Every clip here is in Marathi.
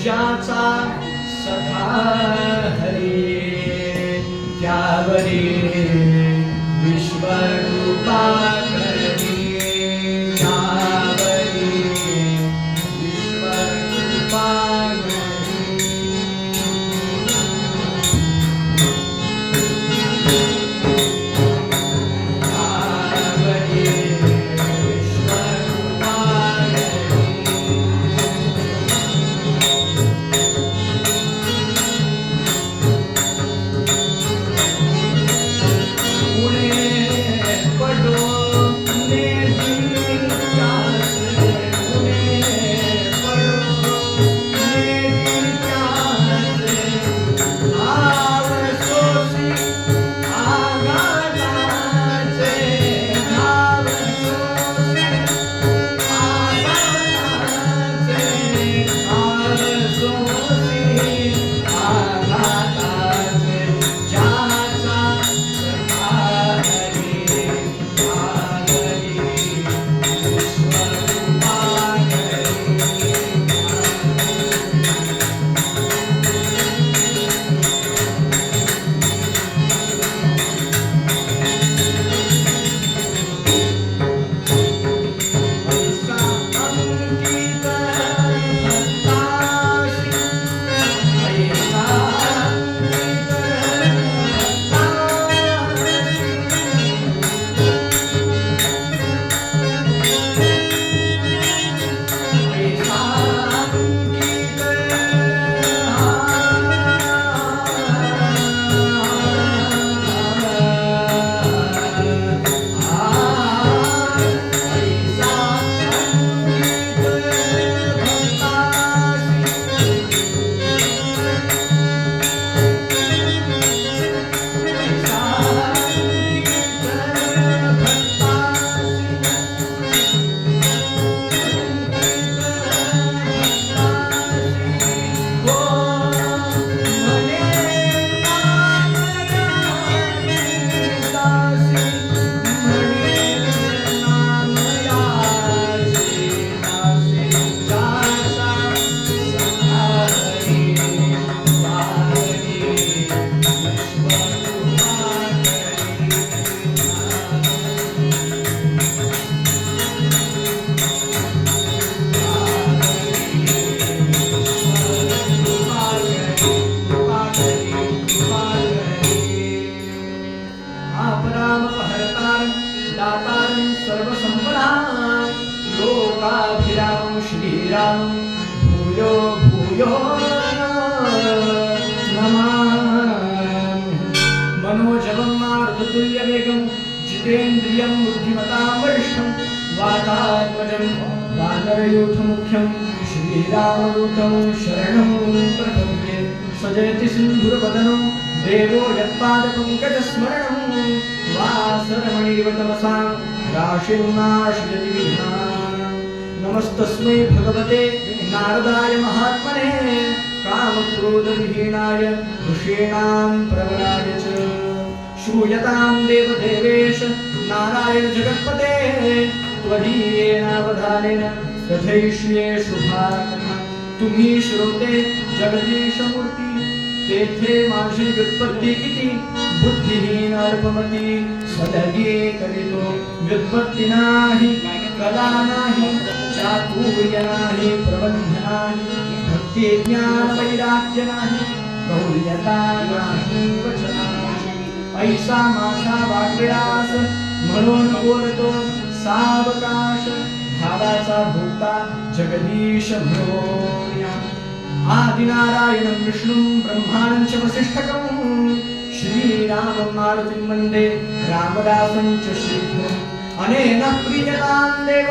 ज्याचा सखा हरी त्यावरी विश्वरूपा करी त्यावरी विश्वरूपा श्रीराम भूयो भूयो नमामि मनोजवं मारुततुल्यवेगं जितेन्द्रियं बुद्धिमतां वरिष्ठं वातात्मजं वानरयूथमुख्यं श्रीरामदूतं शरणं प्रपद्ये सजयति सिन्धुरवदनो देवो यत्पादपङ्कजस्मरणं वासरमणिव तमसां राशिं नाशयति विघ्नान् नमस्तस्मै भगवते नारदाय महात्मने कामक्रोधविहीनाय ऋषीणां प्रवराय च श्रूयतां देवदेवेश नारायण जगत्पते त्वदीयेनावधानेन कथयिष्ये शुभाकथा तुम्ही श्रोते जगदीशमूर्ती तेथे माझी व्युत्पत्ती किती बुद्धिहीन अल्पमती सदगी करीतो व्युत्पत्ती नाही कला नाही चातुर्य नाही प्रबंध नाही भक्ती ज्ञान वैराग्य नाही गौर्यता नाही वचन ऐसा माझा वाटविलास म्हणून बोलतो सावकाश भावाचा भोक्ता जगदीश म्हणूया आदिनारायणं विष्णुं ब्रह्माणं च वसिष्ठकं श्रीरामं मारुतिं वन्दे रामदासं च श्रीधरम् अनेन प्रीयतां देव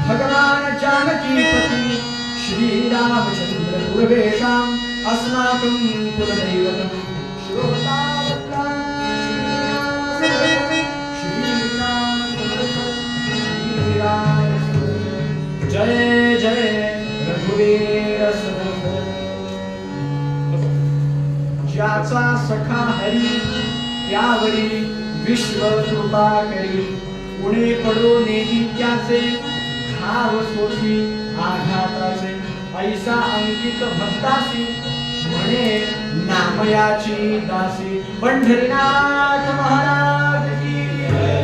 भगवान् जानकीपति श्रीरामचन्द्र पूर्वेषाम् अस्माकं कुलदैवतं श्रोतावत्तां श्रीराम जय जय रघुवीर समर्थ ज्याचा सखा हरी त्यावरी विश्व कृपा करी उणे पडो नेती त्याचे घाव सोसी आघाताचे ऐसा अंकित भक्तासी म्हणे नामयाची दासी. पंढरीनाथ महाराज की जय.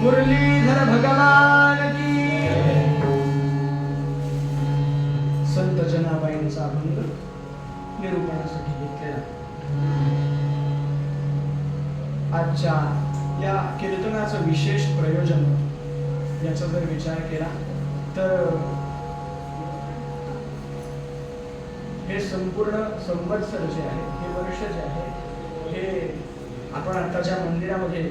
मुरलीधर भगवान की जय. संत जनाबाईंचा अभंग निरूपणासाठी घेतलेला. आजच्या या कीर्तनाचं विशेष प्रयोजन याचा जर विचार केला तर हे संपूर्ण संवत्सर जे आहे, हे वर्ष जे आहे, हे आपण आता ज्या मंदिरामध्ये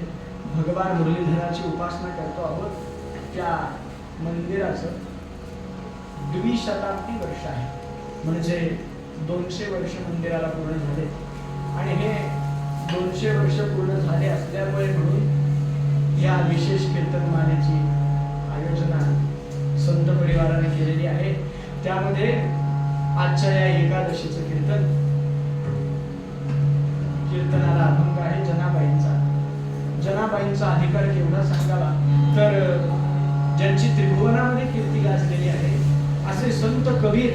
भगवान मुरलीधराची उपासना करतो आहोत त्या मंदिराचं द्विशताब्दी वर्ष आहे. म्हणजे 200 वर्ष मंदिराला पूर्ण झाले. आणि हे 200 वर्ष पूर्ण झाले असल्यामुळे म्हणून या विशेष कीर्तनमालेची आयोजना संत परिवाराने केलेली आहे. त्यामध्ये आजच्या या एकादशीचं कीर्तनाला अभंग आहे जनाबाईंचा. जनाबाईंचा अधिकार केवढा सांगावा तर ज्यांची त्रिभुवनामध्ये कीर्ती गाजलेली आहे असे संत कबीर,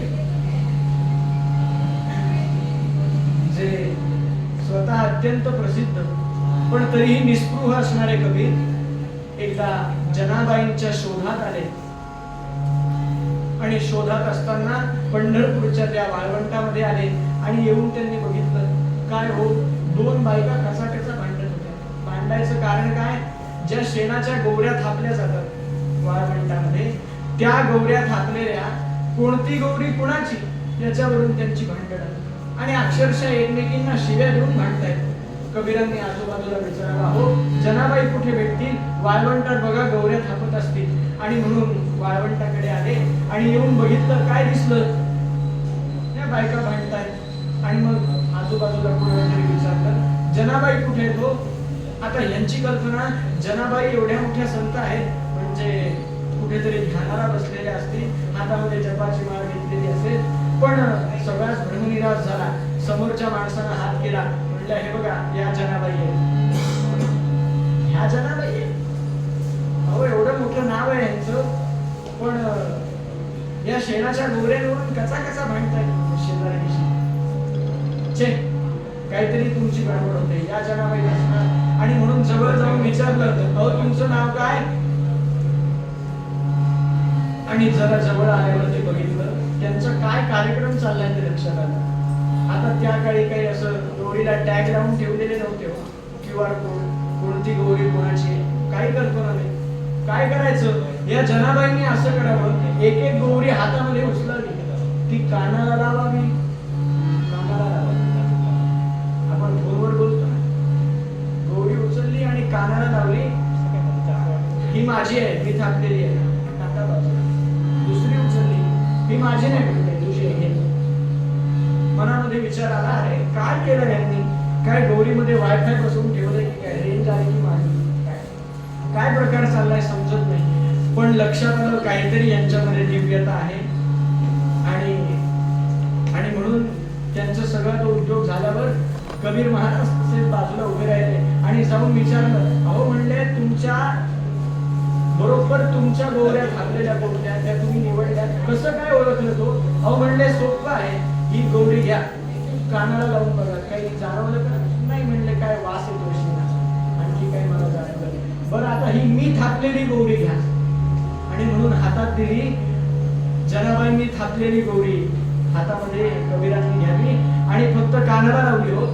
जे स्वतः अत्यंत प्रसिद्ध पण तरीही निस्पृह असणारे कबीर एकदा जनाबाईंच्या शोधात आले. आणि शोधात असताना पंढरपूरच्या त्या वाळवंटामध्ये आले आणि येऊन त्यांनी बघितलं काय हो, 2 बायका कसाकसा भांडत होत्या. भांडायचं कारण काय, ज्या शेणाच्या गोवऱ्या थापल्या जातात वाळवंटामध्ये त्या गोवऱ्या थापलेल्या कोणती गौरी कुणाची याच्यावरून त्यांची भांडण आणि अक्षरशः एकमेकींना शिव्या देऊन भांडतायत. कबीरांनी आजूबाजूला विचारला, हो जनाबाई कुठे भेटतील, वाळवंटात बघा गौऱ्या थापत असतील. आणि म्हणून वाळवंटाकडे आले आणि येऊन बघितलं काय दिसलं, त्या बायका भांडतायत. आणि मग आजूबाजूला कोणीतरी विचारलं जनाबाई कुठे येतो. आता यांची कल्पना जनाबाई एवढ्या मोठ्या संत आहेत म्हणजे कुठेतरी ध्यानाला बसलेल्या असतील, हातामध्ये जपाची माळ घेतलेली असेल. पण सगळाच भ्रमनिराश झाला. समोरच्या माणसानं हात केला, म्हणलं हे बघा या जनाबाई आहेत. ह्या जनाबाई आहेत, अहो एवढं मोठं नाव आहे यांचं, पण या शेणाच्या गोवऱ्यांवरून कसा भांडतायत शेजाऱ्याशी. छे, काहीतरी तुमची गडबड होते, या जनाबाई असणार. आणि म्हणून जवळ जाऊन विचारलं, अहो तुमचं नाव काय. आणि जरा जवळ आल्यावरती बघितलं त्यांचा काय कार्यक्रम चाललाय ते लक्षात आलं. आता त्या काळी काही असं गौरीला टॅग लावून ठेवलेले नव्हते, QR कोड, कोणती गौरी कोणाची काही कल्पना नाही. काय करायचं, या जनाबाईंनी असं करावं, एक एक गौरी हातामध्ये उचलावी, ती कानाला लावावी, कानाला लावावी. आपण फोनवर बोलतो ना, गौरी उचलली आणि कानाला लावली, ही माझी आहे, मी थापलेली आहे, काका बाजूला. दुसरी उचलली, ही माझी नाही म्हणते, तुझी आहे. मनामध्ये विचार आला, अरे काय केलं यांनी, काय गौरीमध्ये वायफाय बसवून ठेवलंय की काय, रेंज आली की माझी, काय प्रकार चाललाय समजत नाही. पण लक्षात आलं काहीतरी यांच्यामध्ये दिव्यता आहे. आणि म्हणून त्यांचं सगळं तो उद्योग झाल्यावर कबीर महाराज बाजूला उभे राहिले आणि जाऊन विचारलं, अहो म्हणले तुमच्या बरोबर तुमच्या गौऱ्या थापलेल्या कोणत्या, त्या तुम्ही निवडल्या, कसं काय ओळखलं तो. अहो म्हणले सोपं आहे, ही गौरी घ्या, कानाला लावून बघा, काही जाणवलं का. नाही म्हणले, काय वास येतो शेणाचा, आणखी काही मला जाणवलं. बरं आता ही मी थापलेली गौरी घ्या. आणि म्हणून हातात दिली. जनाबाईंनी थापलेली गौरी हातामध्ये कबीरांनी घ्यावी आणि फक्त कानाला लावली. हो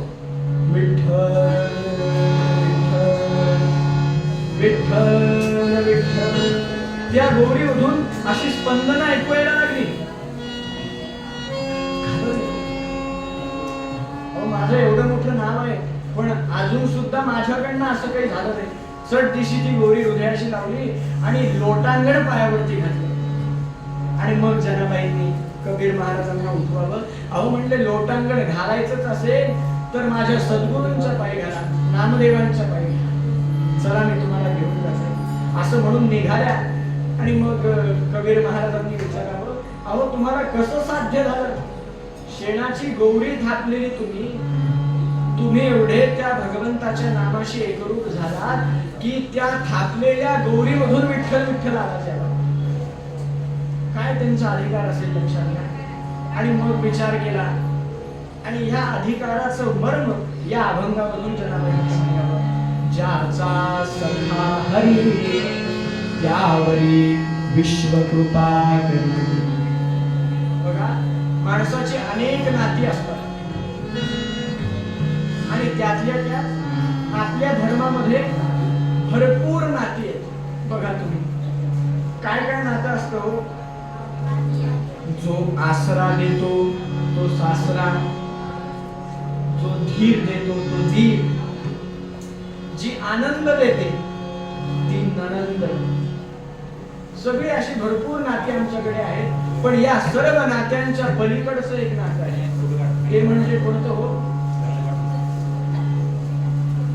विठ्ठल विठ्ठल विठ्ठल. त्या गौरीमधून अशी स्पंदना ऐकू यायला लागली. माझं एवढं मोठं नाव आहे पण अजून सुद्धा माझ्याकडनं असं काही झालं नाही. चट दिशी ती गौरी हृदयाशी लावली आणि लोटांगण पायावरती घातलं. आणि मग जनाबाईंनी कबीर महाराजांना उठवावं. अहो म्हणले लोटांगण घालायचंच असेल तर माझ्या सद्गुरूंच्या पायी घाला, नामदेवांच्या पायी घाला, चला मी तुम्हाला घेऊन जाते असं म्हणून निघाल्या. आणि मग कबीर महाराजांनी विचारावं, अहो तुम्हाला कसं साध्य झालं, शेणाची गौरी थापलेली तुम्ही एवढे त्या भगवंताच्या नामाशी एकरूप झालात की त्या थापलेल्या गौरीमधून विठ्ठल विठ्ठल आला. काय त्यांचा अधिकार असेल लक्षात घ्या. आणि मग विचार केला आणि ह्या अधिकाराचं मर्म या अभंगामधून जनाबाईंनी सांगावं. ज्याचा सखा हरी त्यावरी विश्वकृपा करी. बघा, माणसाची अनेक नाती असतात आणि त्यातल्या त्यात आपल्या धर्मामध्ये भरपूर नाती आहेत. बघा तुम्ही काय काय नातं असतं हो. जो आसरा देतो तो सासरा, जो धीर देतो तो धीर, जी आनंद देते ती नणंद. सगळी अशी भरपूर नाती आमच्याकडे आहेत. पण या सर्व नात्यांच्या पलीकडचं एक नातं आहे. ते म्हणजे कोणतं हो?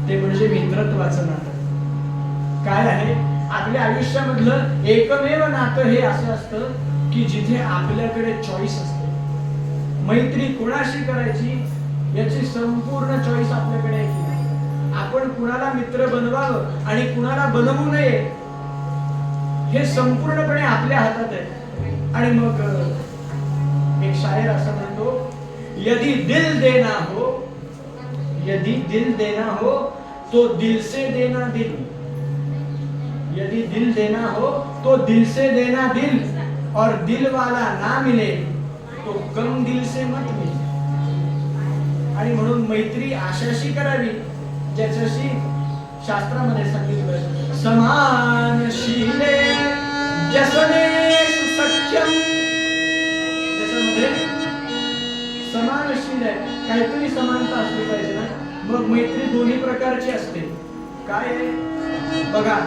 ते म्हणजे मित्रत्वाचं नातं. काय आहे? आपल्या आयुष्यामधलं एकमेव नातं हे असं असतं की जिथे आपल्याकडे चॉईस असते. मैत्री कोणाशी करायची याची संपूर्ण चॉईस आपल्याकडे आहे की नाही. आपण कुणाला मित्र बनवावं आणि कुणाला बनवू नये हे संपूर्णपणे आपल्या हातात आहे. आणि मग एक शायर असं म्हणतो, यदि दिल देना हो, यदि दिल देना हो तो दिल से देना दिल. यदि दिल देना हो तो दिल से देना दिल, और दिल वाला ना मिले तो कम दिल से मत मिले. आणि म्हणून मैत्री अशाशी करावी ज्याच्याशी शास्त्रामध्ये सांगितलं, समानशीले जसने सख्यम. त्याच्यामध्ये समानशील आहे, काहीतरी समानता असली पाहिजे ना. मग मैत्री दोन्ही प्रकारची असते. काय आहे? बघा,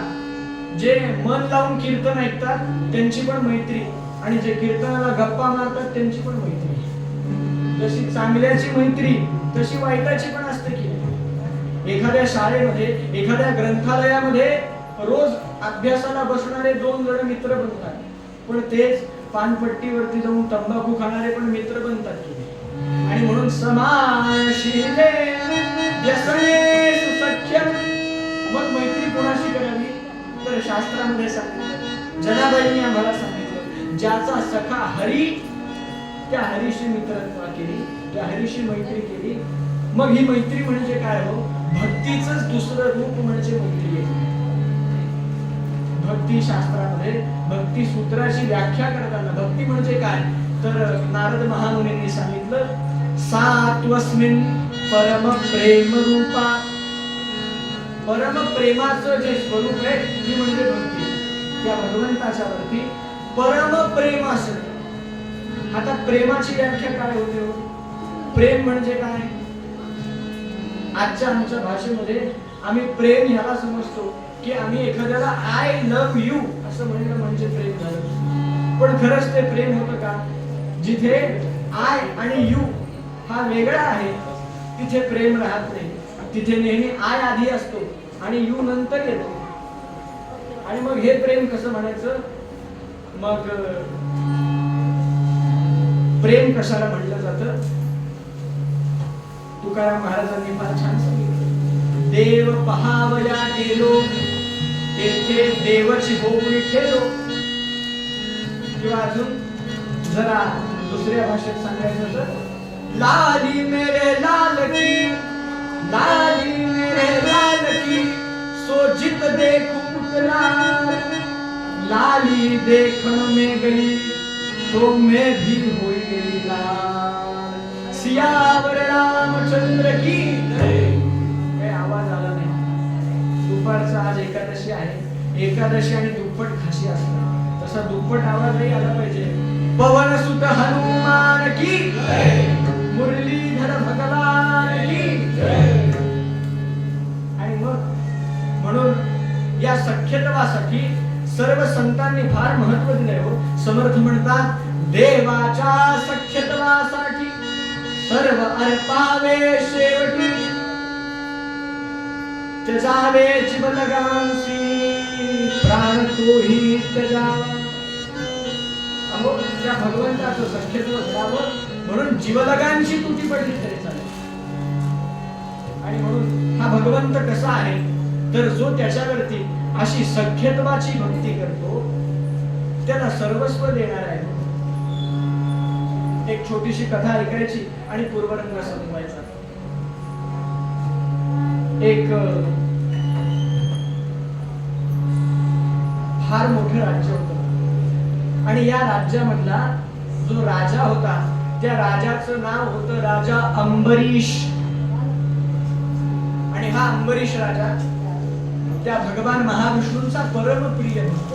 जे मन लावून कीर्तन ऐकतात त्यांची पण मैत्री, आणि जे कीर्तनाला गप्पा मारतात त्यांची पण मैत्री. जशी चांगल्याची मैत्री तशी वाईटाची पण असते की. एखाद्या शाळेमध्ये, एखाद्या ग्रंथालयामध्ये रोज अभ्यासाला बसणारे 2 जण मित्र बनतात, पण तेच पानपट्टीवरती जाऊन तंबाखू खाणारे पण मित्र बनतात की. आणि म्हणून समानशीले व्यसने सुसख्यम. मग मैत्री कोणाशी करावी? तर शास्त्रामध्ये सांगितलं, जनाबाईंनी आम्हाला सांगितलं, ज्याचा सखा हरी त्या हरीशी मित्रत्व केली, त्या हरीशी मैत्री केली. मग ही मैत्री म्हणजे काय हो? भक्तीचंच दुसरं रूप म्हणजे मैत्री आहे. भक्ती शास्त्रामध्ये भक्ती सूत्राची व्याख्या करताना भक्ती म्हणजे काय तर नारद महामुनींनी सांगितलं, सात्वस्मिन् परम प्रेम रूपा. परम प्रेमाचं जे स्वरूप आहे ती म्हणजे भक्ती. त्या भगवंताच्या वरती परम प्रेम असतं. आता प्रेमाची व्याख्या काय होते? प्रेम म्हणजे काय? आजच्या आमच्या भाषेमध्ये आम्ही प्रेम ह्याला समजतो की आम्ही एखाद्याला आय लव्ह यू असं म्हणणं म्हणजे प्रेम झालं. पण खरंच ते प्रेम होतं का? जिथे आय आणि यू हा वेगळा आहे तिथे प्रेम राहत नाही. तिथे नेहमी आय आधी असतो आणि यू नंतर येतो. आणि मग हे प्रेम कसं म्हणायचं? मग प्रेम कशाला म्हटलं जातं? तुकाराम महाराजांनी फार छान सांगितलं, देव पहावया गेलो तेथे देवची होऊन ठेलो. किंवा अजून जरा दुसऱ्या भाषेत सांगायचं तर, लाली मेरे लाल की, लाली मेरे लाल की, सो जित देखूं पुतला, लाली देखण में गई तो मैं भी होई गई लाल. सियावर रामचंद्र की जय. काही आवाज आला नाही. दुपारचा आज एकादशी आहे. एकादशी आणि दुप्पट खाशी असतात, तसा दुप्पट आवाजही आला पाहिजे. पवन सुत हनुमान की जय, मुरलीधर भगवान की जय. आणि मग म्हणून या सख्यत्वासाठी सर्व संतांनी फार महत्व दिले हो. समर्थ म्हणतात, देवाच्या सख्यत्वासाठी सर्व अर्पावे शेवटी, त्यजावे जीवलगांसी प्राण तोही त्यजावा. अहो, त्या भगवंताचं सख्यत्व करावं म्हणून जीवलगांची तुटी पडली तरी चालेल. आणि म्हणून हा भगवंत कसा आहे तर जो त्याच्यावरती अशी सख्यत्वाची भक्ती करतो त्याला सर्वस्व देणार आहे. एक छोटीशी कथा ऐकायची आणि पूर्वरंग संपवायचा. एक फार मोठं राज्य होतं आणि या राज्यामधला जो राजा होता त्या राजाचं नाव होतं राजा अंबरीश. आणि हा अंबरीश राजा त्या भगवान महाविष्णूंचा परमप्रिय भक्त.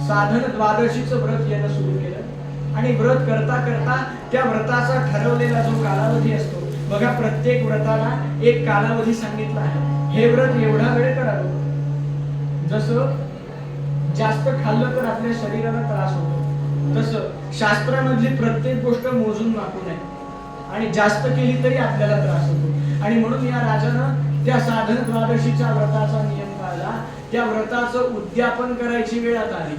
साधन द्वादशीचं व्रत यानं सुरू केलं आणि व्रत करता करता त्या व्रताचा ठरवलेला जो कालावधी असतो बघा, प्रत्येक व्रताला एक कालावधी सांगितला आहे. हे व्रत एवढा वेळ करावं. जसं जास्त खाल्लं तर आपल्या शरीराला त्रास होतो, तसं शास्त्रामधली प्रत्येक गोष्ट मोजून मापू नये आणि जास्त केली तरी आपल्याला त्रास होतो. आणि म्हणून या राजानं त्या साधन द्वादशीच्या व्रताचा नियम पाळला. त्या व्रताचं उद्यापन करायची वेळ आता आली.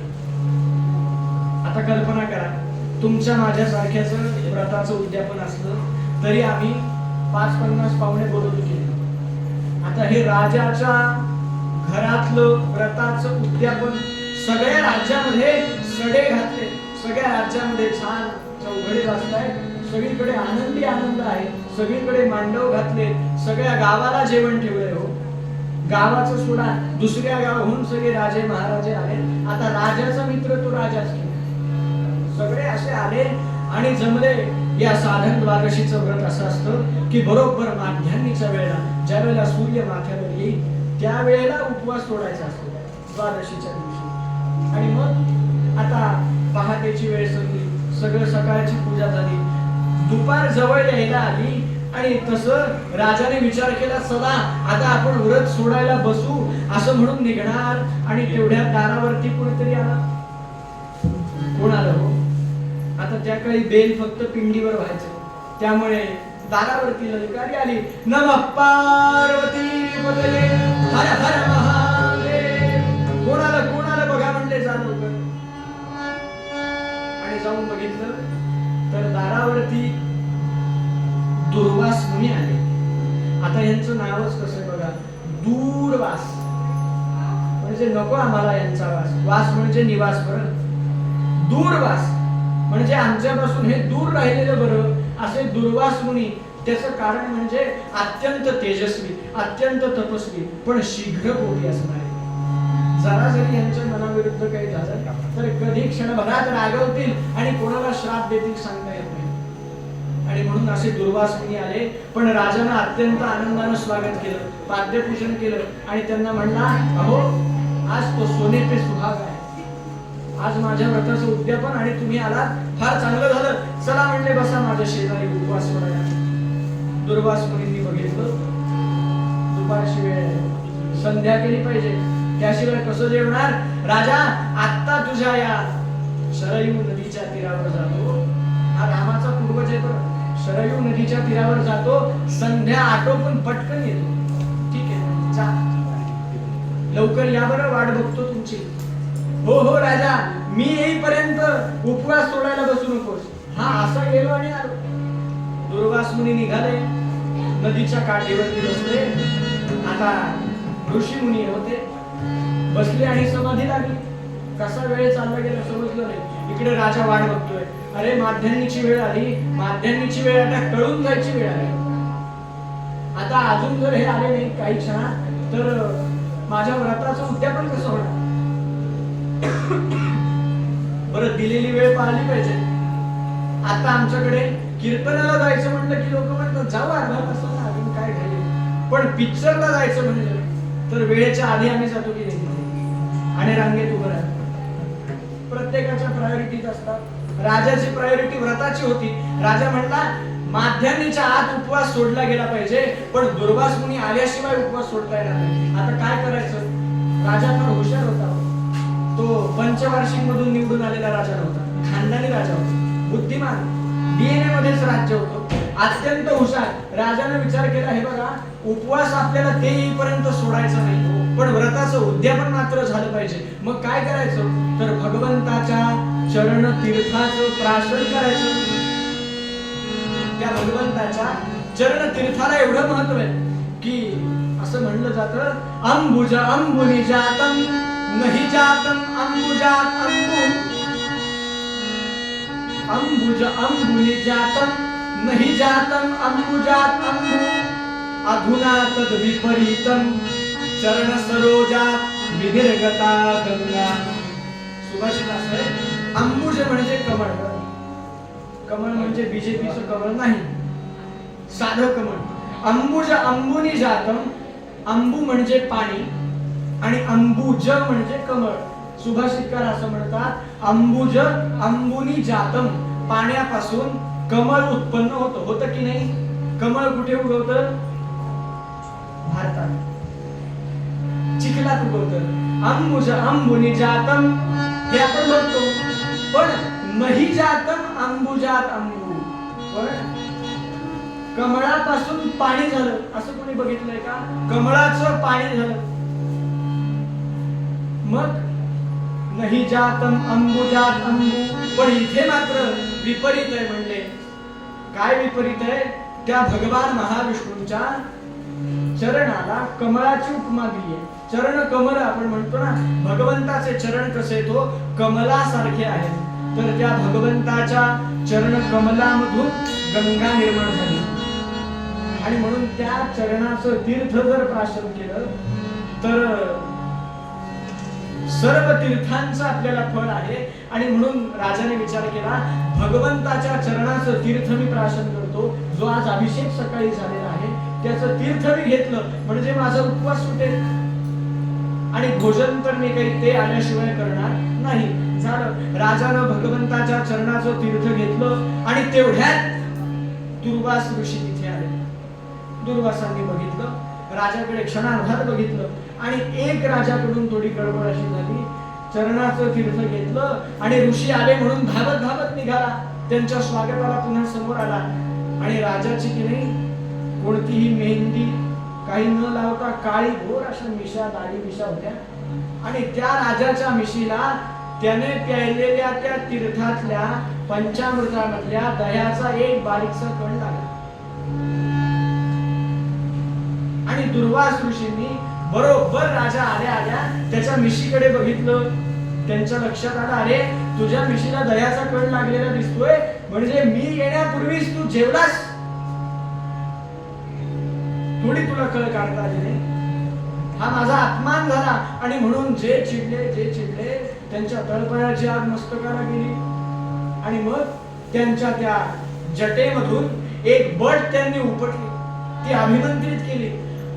आता कल्पना करा, तुमच्या माझ्या सारख्याच व्रताचं उद्यापन असलं तरी आम्ही 5-50 पाहुणे बोलवतो केले. आता हे राजाच्या घरातलं व्रताचं उद्यापन सगळ्या राज्यामध्ये सडे घातले. सगळ्या राज्यामध्ये छान चौघडे वाजतायत. सगळीकडे आनंदी आनंद आहे. सगळीकडे मांडव घातले. सगळ्या गावाला जेवण ठेवलंय. हो, गावाचं सोडा, दुसऱ्या गावाहून सगळे राजे महाराजे आले. आता राजाचा मित्र तो राजाच की सगळे असे आले आणि जमले. या साधन द्वादशीचं व्रत असं असतं की बरोबर माध्यान्नीच्या वेळेला, ज्या वेळेला सूर्य माथ्यावर येईल त्या वेळेला उपवास सोडायचा असतो द्वादशीच्या दिवशी. आणि मग आता पहाटेची वेळ संपली, सगळं सकाळची पूजा झाली, दुपार जवळ यायला आली आणि तसं राजाने विचार केला, चला आता आपण व्रत सोडायला बसू असं म्हणून निघणार. आणि तेवढ्या दारावरती कोणीतरी आला. कोण आलं हो? आता त्या काळी बेल फक्त पिंडीवर व्हायचं, त्यामुळे दारावरती ललकारी आली, नमः पार्वती पतये हर हर महादेव. कोण आलं बघा म्हणले, जा लवकर. आणि जाऊन बघितलं तर दारावरती दुर्वास मुनी आले. आता यांचं नावच कसं बघा, दूरवास म्हणजे नको आम्हाला यांचा वास. वास म्हणजे निवास, बरं. दूरवास म्हणजे आमच्यापासून हे दूर राहिलेलं बरं. असे दुर्वास मुनी. त्याचं कारण म्हणजे अत्यंत तेजस्वी, अत्यंत तपस्वी, पण शीघ्र पोटी असणारे. जरा जरी यांच्या मनाविरुद्ध काही झालं तर कधी क्षणभरात रागवतील आणि कोणाला श्राप देतील सांगता येत नाही. आणि म्हणून असे दुर्वास मुनी आले. पण राजानं अत्यंत आनंदानं स्वागत केलं, पाद्यपूजन केलं आणि त्यांना म्हणला, अहो आज तो सोने पे सुहाग आहे. आज माझ्या व्रताचं उद्यापन आणि तुम्ही आलात, फार चांगलं झालं. चला म्हणले, बसा माझ्या शेजारी उपवास सोडायला. दुर्वास मुनींनी बघितलं दुपारची वेळ, संध्या केली पाहिजे, त्याशिवाय कसं जेवणार. राजा, आत्ता तुझ्या या शरयू नदीच्या तीरावर जातो. हा रामाचा पूर्वज आहे तर. शरयू नदीच्या तीरावर जातो, संध्या आटोपून पटकन येतो. ठीक आहे, जा लवकर या बरं, वाट बघतो तुमची. हो हो राजा, मी येईपर्यंत उपवास सोडायला बसू नकोस. हा असा गेलो आणि आलो. दुर्वास मुनी निघाले, नदीच्या काठीवरती बसले. आता ऋषी मुनी होते, बसले आणि समाधी लागली. कसा वेळ चालला गेला समजलं नाही. इकडे राजा वाट बघतोय. अरे माध्यान्नीची वेळ आली, माध्यान्नीची वेळ आता टळून जायची वेळ आली. आता अजून जर हे आले नाही काही क्षणात तर माझ्या व्रताचं उद्यापन कसं होणार. बरं, दिलेली वेळ पाहिली पाहिजे. आता आमच्याकडे कीर्तनाला जायचं म्हणलं की लोक म्हणतात, जाऊ अर्धा तासाला, अजून काय घाले. पण पिक्चरला जायचं म्हणलं तर वेळेच्या आधी आम्ही जातो की नाही आणि रांगेत उभं राहतो. प्रत्येकाच्या प्रायोरिटीज असतात. राजाची प्रायोरिटी व्रताची होती. राजा म्हणला, माध्यान्नीच्या आत उपवास सोडला गेला पाहिजे, पण दुर्वास मुनी आल्याशिवाय उपवास सोडता येणार नाही. आता काय करायचं. राजा फार हुशार होता. तो पंचवार्षिक मधून निवडून आलेला राजा नव्हता, खानदानी राजा होता, बुद्धिमान, डीएनए मध्येच राज्य होतं, अत्यंत हुशार. राजाने विचार केला, हे बघा, उपवास आपल्याला ते येईपर्यंत सोडायचा नाही, पण व्रताचं उद्यापन मात्र झालं पाहिजे. मग काय करायचं तर भगवंताच्या चरण तीर्थाचं प्राशन करायचं. त्या भगवंताच्या चरण तीर्थाला एवढं महत्व आहे की असं म्हणलं जातं, अंबुज अंबुनी जातम नहीं जातम अंबुजात अंबु. अंबुज अंबुनि जातम नहि जातम अंबुजात अंबु अधुना तद विपरीतम चरण सरोजा विनिर्गता गंगा. सुभाषित असं आहे, अंबुज म्हणजे कमळ. कमळ म्हणजे बीजेपीचं कमळ नाही, साधं कमळ. अंबुज अंबुनी जातम, अंबू म्हणजे पाणी आणि अंबुज म्हणजे कमळ. सुभाषितकार असं म्हणतात, अंबुज अंबुनी जातम, पाण्यापासून कमळ उत्पन्न होतं. होतं की नाही? कमळ कुठे उगवतं? भारतात चिखलात उगवतं. अंबुज अंबुनी जातम हे आपण म्हणतो, पण नाही जातम अंबुजात अंबू. पण कमळापासून पाणी झालं असं कोणी बघितलंय का? कमळाचं पाणी झालं. मग नाही जातम अंबुजात अंबू. पण इथे मात्र विपरीत आहे. म्हणले काय विपरीत आहे? त्या भगवान महाविष्णूंच्या चरणाला कमळाची उपमा दिली आहे. चरण कमल आपण म्हणतो ना, भगवंताचे चरण कसे तो कमलासारखे आहेत. तर त्या भगवंताच्या चरण कमलामधून गंगा निर्माण झाली आणि म्हणून त्या चरणाचं तीर्थ जर प्राशन केलं तर सर्व तीर्थांचं आपल्याला फळ आहे. आणि म्हणून राजाने विचार केला, भगवंताच्या चरणाचं तीर्थ मी प्राशन करतो. जो आज अभिषेक सकाळी झालेला आहे त्याचं तीर्थ मी घेतलं म्हणजे माझा उपवास सुटेल आणि भोजन तर मी काही ते आल्याशिवाय करणार नाही. झालं, राजानं भगवंताच्या चरणाचं तीर्थ घेतलं आणि तेवढ्यात दुर्वास ऋषी तिथे आले. दुर्वासांनी बघितलं, राजाकडे क्षणार्धात बघितलं आणि एक राजाकडून थोडी गडबड अशी झाली. चरणाचं तीर्थ घेतलं आणि ऋषी आले म्हणून धावत धावत निघाला. त्यांच्या स्वागताला पुन्हा समोर आला आणि राजाची की नाही कोणतीही मेहंदी काही न लावता काळी घोर अशा मिशा, दाढी मिशा होत्या आणि त्या राजाच्या मिशीला त्याने प्यायलेल्या त्या तीर्थातल्या पंचामृतामधल्या दह्याचा एक बारीकसा कण लागला. आणि दुर्वास ऋषींनी बरोबर राजा आल्या आल्या त्याच्या मिशीकडे बघितलं. त्यांच्या लक्षात आलं, अरे तुझ्या मिशीला दह्याचा कण लागलेला दिसतोय, म्हणजे मी येण्यापूर्वीच तू जेवलास. थोडी तुला कळ काढता आली नाही. हा माझा अपमान झाला. आणि म्हणून जे चिडले त्यांच्या तळपायाची आग मस्तकाला गेली आणि मग त्यांच्या त्या जटेमधून एक बट त्यांनी उपटली, ती अभिमंत्रित केली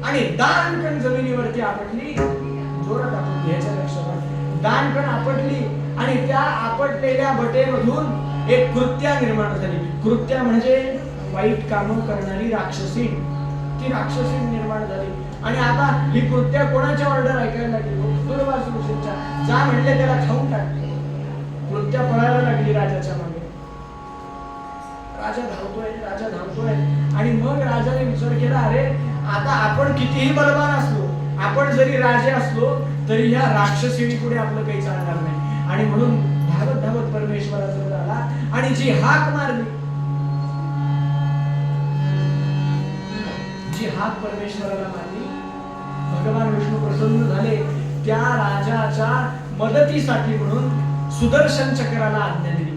आणि दानकण जमिनीवरती आपटली. जोरात आपटली, ह्याच्या लक्षात दानकण आपटली आणि त्या आपटलेल्या बटेमधून एक कृत्या निर्माण झाली. कृत्या म्हणजे वाईट कामं करणारी राक्षसी. ती राक्षसी निर्माण झाली आणि आता ही कृत्या कोणाच्या ऑर्डर ऐकायला लागली? दुर्वास ऋषींच्या. जा म्हणले त्याला खाऊन टाकले. कृत्या पळायला लागली राजाच्या मागे. राजा धावतोय आणि मग राजाने विचार केला, अरे आता आपण कितीही बलवान असलो, आपण जरी राजे असलो तरी ह्या राक्षसीनी पुढे आपलं काही चालणार नाही. आणि म्हणून धावत धावत परमेश्वराजवळ आला आणि जी हाक मारली, जी हाक परमेश्वराला मारली, भगवान विष्णू प्रसन्न झाले. त्या राजाच्या मदतीसाठी म्हणून सुदर्शन चक्राला आज्ञा दिली.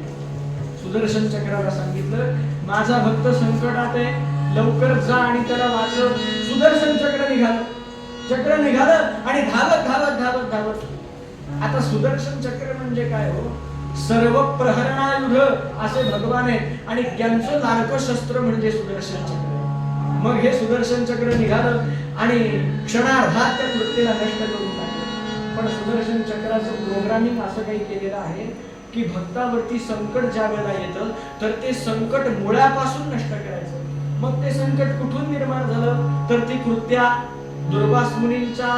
सुदर्शन चक्राला सांगितलं, माझा भक्त संकटात आहे, लवकर जा आणि त्याला वाचव. सुदर्शन चक्र निघालं आणि धावत धावत धावत धावत. आता सुदर्शन चक्र म्हणजे काय हो? सर्व प्रहरणायुध असे भगवान आहेत आणि त्यांचं लाडकं शस्त्र म्हणजे सुदर्शन चक्र. मग हे सुदर्शन चक्र निघालं आणि क्षणार्धात त्या कृत्येला नष्ट करून टाकलं. पण सुदर्शन चक्राचं प्रोग्रामिंग असं काही केलेलं आहे की भक्तावरती संकट ज्या वेळेला येतं तर ते संकट मुळापासून नष्ट करायचं. मग ते संकट कुठून निर्माण झालं? तर ती कृत्या दुर्वास मुनींच्या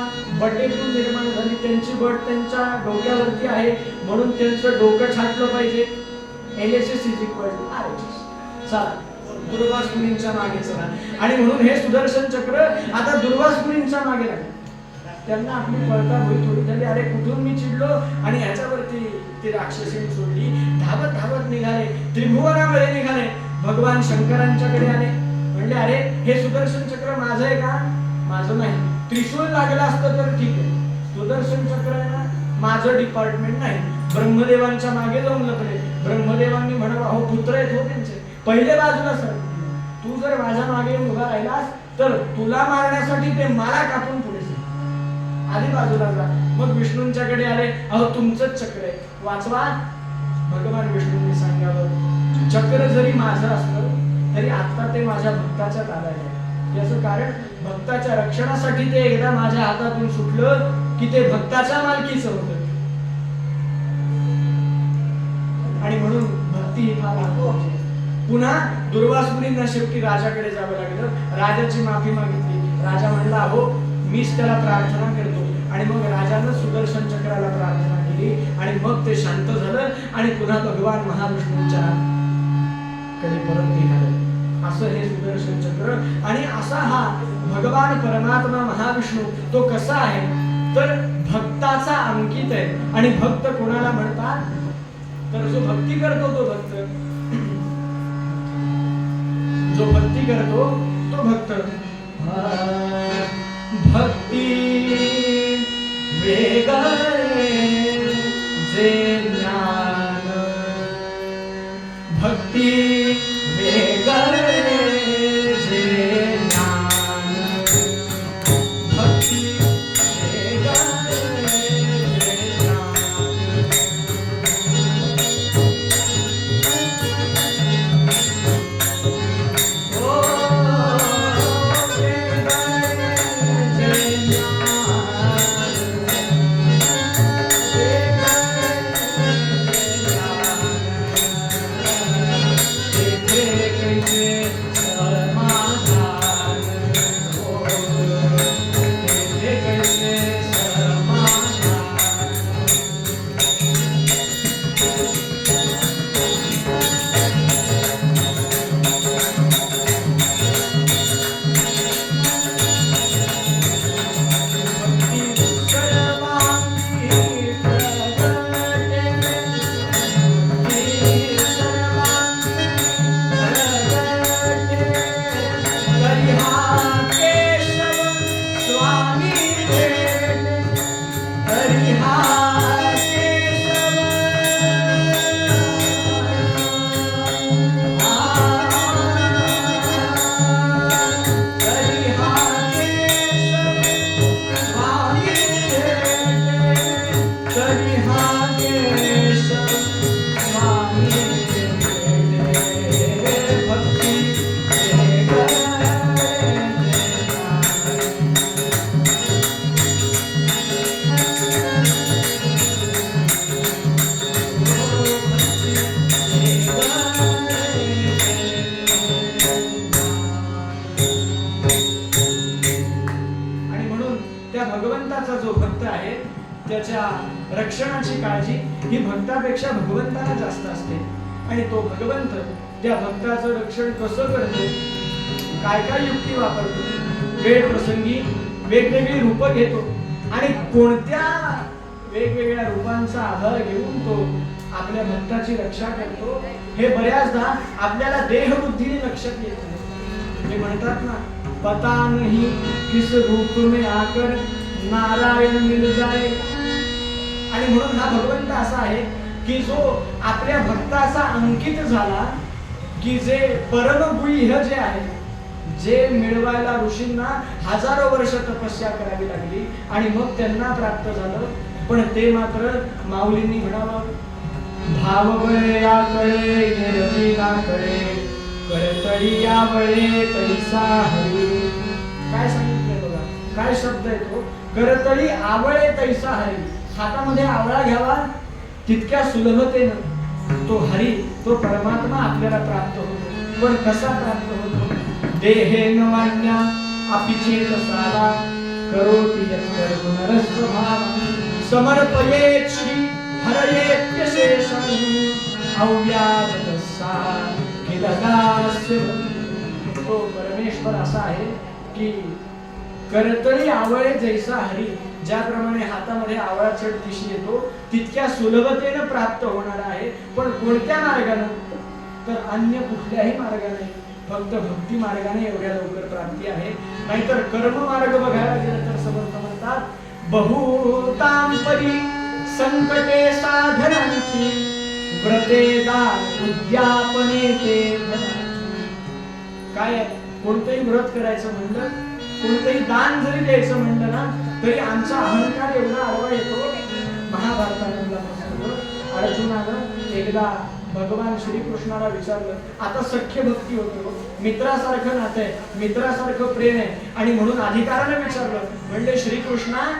बटेतून निर्माण झाली. त्यांची बट त्यांच्या डोक्यावरती आहे म्हणून त्यांचं डोकं छाटलं पाहिजे. LHS = RHS. चला, दुर्वास मुनींच्या मागे चला. आणि म्हणून हे सुदर्शन चक्र आता दुर्वास मुनींच्या मागे लागले. त्यांना आपली पळता थोडी झाली, अरे कुठून मी चिडलो आणि ह्याच्यावरती ती राक्षसी सोडली. धावत धावत निघाले, त्रिभुवनामध्ये निघाले. भगवान शंकरांच्याकडे आले, म्हणले, अरे हे सुदर्शन चक्र माझं आहे का? माझं नाही. त्रिशूळ लागलं असतं तर ठीक आहे, सुदर्शन चक्र आहे ना, माझं डिपार्टमेंट नाही. ब्रह्मदेवांच्या मागे जाऊन लपले. ब्रह्मदेवांनी म्हणावं, अहो पुत्र आहेत हो त्यांचे, पहिले बाजूला सर, तू जर माझ्या मागे उभा राहिलास तर तुला मारण्यासाठी ते मला कापून पुढे आधी बाजूला जा. मग विष्णूंच्याकडे आले, अहो तुमचंच चक्र आहे, वाचवा. भगवान विष्णूंनी सांगावं, चक्र जरी माझं असलं तरी आता ते माझ्या भक्ताच्या ताब्यात आहे. याचं कारण भक्ताच्या रक्षणासाठी ते एकदा माझ्या हातातून सुटलं की ते भक्ताच्या मालकीचं होतं. आणि म्हणून भक्ती ही फार महत्त्वाची. पुन्हा दुर्वासुरींना शेवटी राजाकडे जावं लागलं, राजाची माफी मागितली. राजा म्हणला, हो मीच त्याला प्रार्थना करतो. आणि मग राजानं सुदर्शन चक्राला प्रार्थना केली आणि मग ते शांत झालं आणि पुन्हा भगवान महाविष्णूंच्या कडे परत निघालं. असं हे सुदर्शन चक्र. आणि असा हा भगवान परमात्मा महाविष्णू तो कसा आहे तर भक्ताचा अंकित आहे. आणि भक्त कोणाला म्हणतात तर जो भक्ती करतो तो भक्त, जो भक्ती करतो तो भक्त. भक्ती वेगळे जे ज्ञान, भक्ती वेगळे जे ज्ञान, भक्ती वेगळे जे ज्ञान. रक्षणाची काळजी ही भक्तापेक्षा भगवंताला जास्त असते. आणि तो भगवंत त्या भक्ताचं रक्षण कसं करतो, काय काय युक्ती वापरतो, वेळ प्रसंगी वेगवेगळी रूप घेतो आणि कोणत्या वेगवेगळ्या रूपांचा आधार घेऊन तो आपल्या भक्ताची रक्षा करतो, हे बऱ्याचदा आपल्याला देहबुद्धीने लक्षात येत नाही. ते म्हणतात ना, पता नहीं किस रूप में आकर नारायण मिल जाए. आणि म्हणून हा भगवंत असा आहे की जो आपल्या भक्ताचा अंकित झाला की जे परमगुह्य जे आहे, जे मिळवायला ऋषींना हजारो वर्ष तपस्या करावी लागली आणि मग त्यांना प्राप्त झालं. पण ते मात्र माऊलींनी म्हणावं, भावबळे आकळे निरमी नाकळे करतळी आवळे तैसा हरी. काय सांगितलंय बघा, काय शब्द आहे तो, करतळी आवळे तैसा हरी. हातामध्ये आवळा घ्यावा तितक्या सुलभतेनं तो हरी, तो परमात्मा आपल्याला प्राप्त होतो. पण कसा प्राप्त होतो, देहेन वाण्या अपिचेतसाला करोति यत्कर्म नरस्वभाव समर्पयेत् श्री हरयेत्यशेषं अव्याजतस्सा किलदास्य. तो परमेश्वर असा आहे की करतळी आवळे जैसा हरी, ज्याप्रमाणे हातामध्ये आवळा दिशी येतो तितक्या सुलभतेने प्राप्त होणार आहे. पण कोणत्या मार्गाने तर अन्य कुठल्याही मार्गाने, फक्त भक्ती मार्गाने एवढ्या लवकर प्राप्ती आहे. नाहीतर कर्म मार्ग बघायला गेलं तर समर्थ म्हणतात, बहुतांपरी संकटे साधनांची व्रतेदान उद्यापने ते काय आहे? कोणतंही व्रत करायचं म्हणलं, कोणतंही दान जरी द्यायचं म्हणलं ना, तरी आमचा अहंकार एवढा आडवा येतो. महाभारतामधला प्रसंग, अर्जुनानं एकदा भगवान श्रीकृष्णाला विचारलं, आता सख्य भक्ती होतो, मित्रासारखं नातं आहे, मित्रासारखं प्रेम आहे, आणि म्हणून अधिकाराने विचारलं, म्हणजे श्रीकृष्णा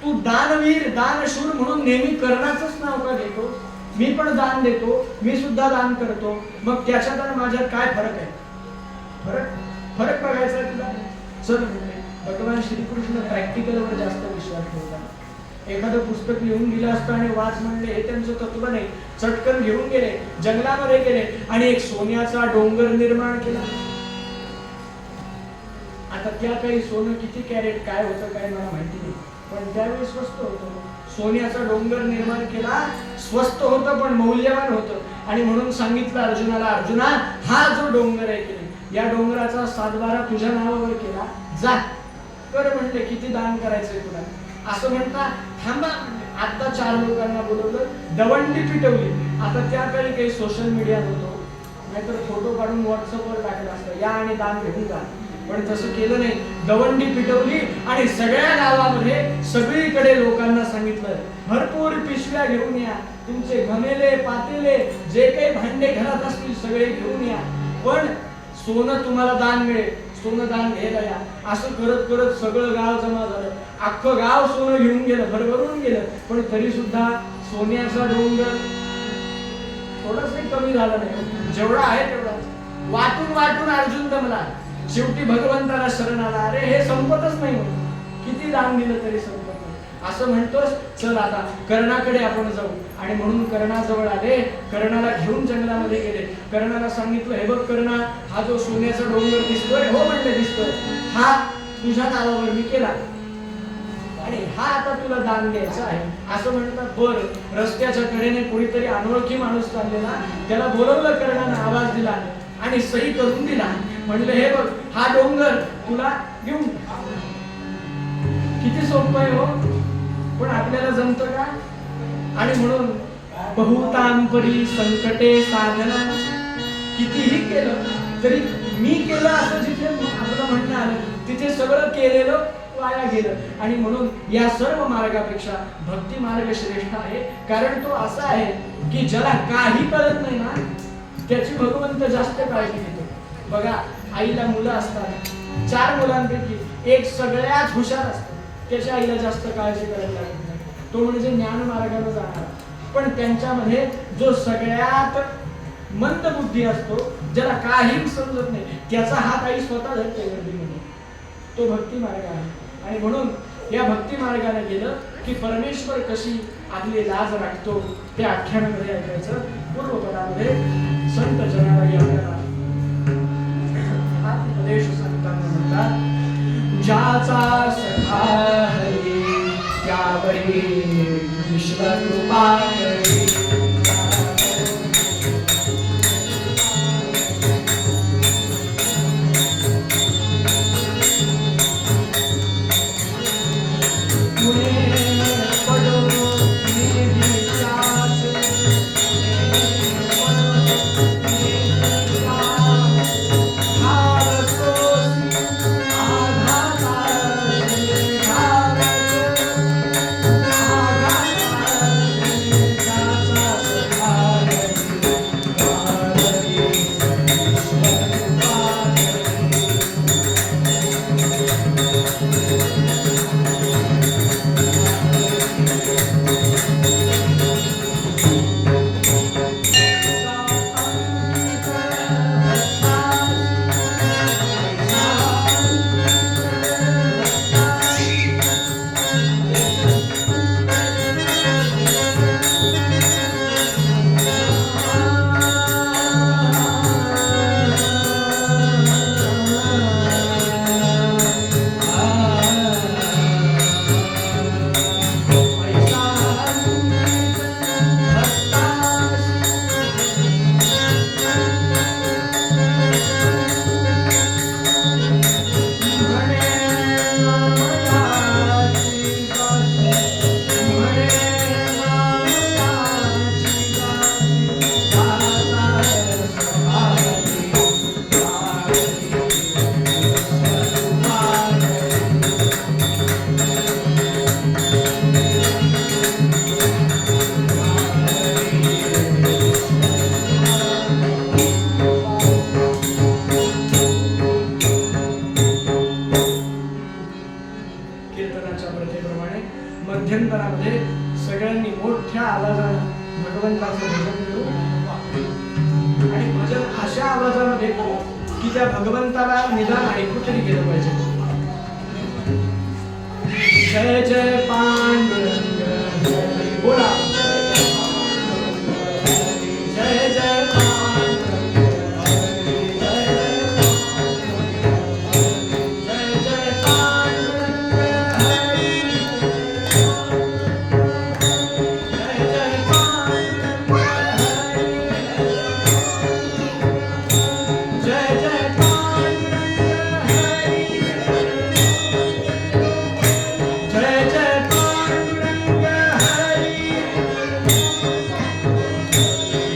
तू दानवीर दानशूर म्हणून नेहमी कर्णाचंच नाव का घेतो? मी पण दान देतो, मी सुद्धा दान करतो, मग त्याच्यात आणि माझ्यात काय फरक आहे? फरक बघायचा आहे तुला? चल म्हणले. भगवान श्रीकृष्ण प्रॅक्टिकलवर जास्त विश्वास ठेवतात. एखादं पुस्तक लिहून दिलं असतं आणि वाच म्हणले, हे त्यांचं तत्व नाही. चटकन घेऊन गेले, जंगलामध्ये गेले आणि एक सोन्याचा डोंगर निर्माण केला. आता त्या काही सोनं किती कॅरेट काय होतं काय मला माहिती नाही, पण त्यावेळी स्वस्त होतं. सोन्याचा डोंगर निर्माण केला, स्वस्त होतं पण मौल्यवान होतं, आणि म्हणून सांगितलं अर्जुनाला, अर्जुना हा जो डोंगर आहे की या डोंगराचा 7/12 तुझ्या नावावर केला, जा कर म्हणले. किती दान करायचंय तुला? असं म्हणता थांबा, आता 4 लोकांना बोलवलं, दवंडी पिटवली. आता त्या काळी काही सोशल मीडिया नव्हतो, नाहीतर फोटो काढून व्हॉट्सअपवर टाकलं असतं, या आणि दान घेऊन जा. पण तसं केलं नाही. दवंडी पिटवली आणि सगळ्या गावामध्ये सगळीकडे लोकांना सांगितलं, भरपूर पिशव्या घेऊन या, तुमचे घमेले पातेले जे काही भांडे घरात असतील सगळे घेऊन या, पण सोनं तुम्हाला दान मिळेल, सोनं दान घ्यायला या. असं करत करत सगळं गाव जमा झालं. अख्खं गाव सोनं घेऊन गेलं, भरभरून गेलं, पण तरी सुद्धा सोन्याचा डोंगर थोडंसं कमी झालं नाही. जेवढा आहे तेवढा वाटून वाटून अर्जुन दमला. शेवटी भगवंताला शरण आला. अरे हे संपतच नाही, किती दान दिलं तरी संपत नाही. असं म्हणतोस, चल आता कर्णाकडे आपण जाऊ. आणि म्हणून कर्णाजवळ आले, कर्णाला घेऊन जंगलामध्ये गेले. कर्णाला सांगितलं, हे बघ कर्णा, हा जो सोन्याचा डोंगर दिसतोय, हो म्हणले दिसतोय, हा तुझ्या नावावर मी केला आणि हा आता तुला दान द्यायचा आहे. असं म्हणतात. बर, रस्त्याच्या कडेने कोणीतरी अनोळखी माणूस चाललेला, त्याला बोलवलं, कर्णाने आवाज दिला आणि सही करून दिला. म्हणले, हे बघ हा डोंगर तुला घेऊन. किती सोपं आहे हो, पण आपल्याला जमतं का? आणि म्हणून बहुतांपरी संकटे साधना, कितीही केलं तरी मी केलं असं जिथे आपलं म्हणणं आलं, तिथे सगळं केलेलं वाया गेलं. आणि म्हणून या सर्व मार्गापेक्षा भक्ती मार्ग श्रेष्ठ आहे. कारण तो असा आहे की ज्याला काही कळत नाही ना, त्याची भगवंत जास्त काळजी घेतो. बघा, आईला मुलं असतात, 4 मुलांपैकी एक सगळ्यात हुशार असतो, त्याच्या आईला जास्त काळजी करायला लागत नाही, तो म्हणजे ज्ञान मार्गाने जाणार. पण त्यांच्यामध्ये जो सगळ्यात मंद बुद्धी असतो, ज्याला काही समजत नाही, त्याचा हात आई स्वतः धरते गर्दीमध्ये, तो भक्ती मार्ग आहे. आणि म्हणून या भक्ती मार्गाने गेलं की परमेश्वर कशी आपली लाज राखतो ते आख्यानामध्ये ऐकायचं. पूर्वपदामध्ये संत जनाबाई आपल्याला उपदेश सांगताना म्हणतात, ज्याचा सखा हरी त्यावरी विश्वकृपा करी. मध्यंतरामध्ये सगळ्यांनी मोठ्या आवाजानं भगवंताचं भजन करून आणि भजन अशा आवाजामध्ये की त्या भगवंताला निदान ऐकू तरी गेलं पाहिजे. जय जय पांडुरंग हरी बोला. जय जय पांडुरंग हरी जय जय पांडुरंग हरी जय जय पांडुरंग हरी जय जय पांडुरंग हरी जय जय पांडुरंग हरी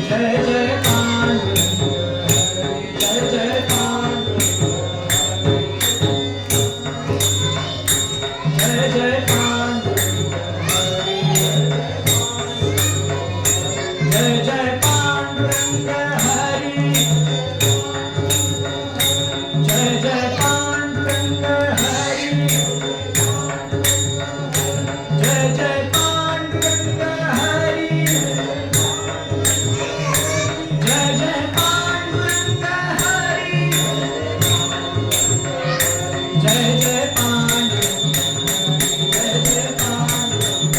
जय जय पांडुरंग हरी जय जय पांडुरंग जय जय पांडुरंग हरी जय जय पांडुरंग हरी जय जय पांडुरंग हरी जय जय पांडुरंग हरी जय जय पांडुरंग हरी जय जय पांडुरंग जय जय पांडुरंग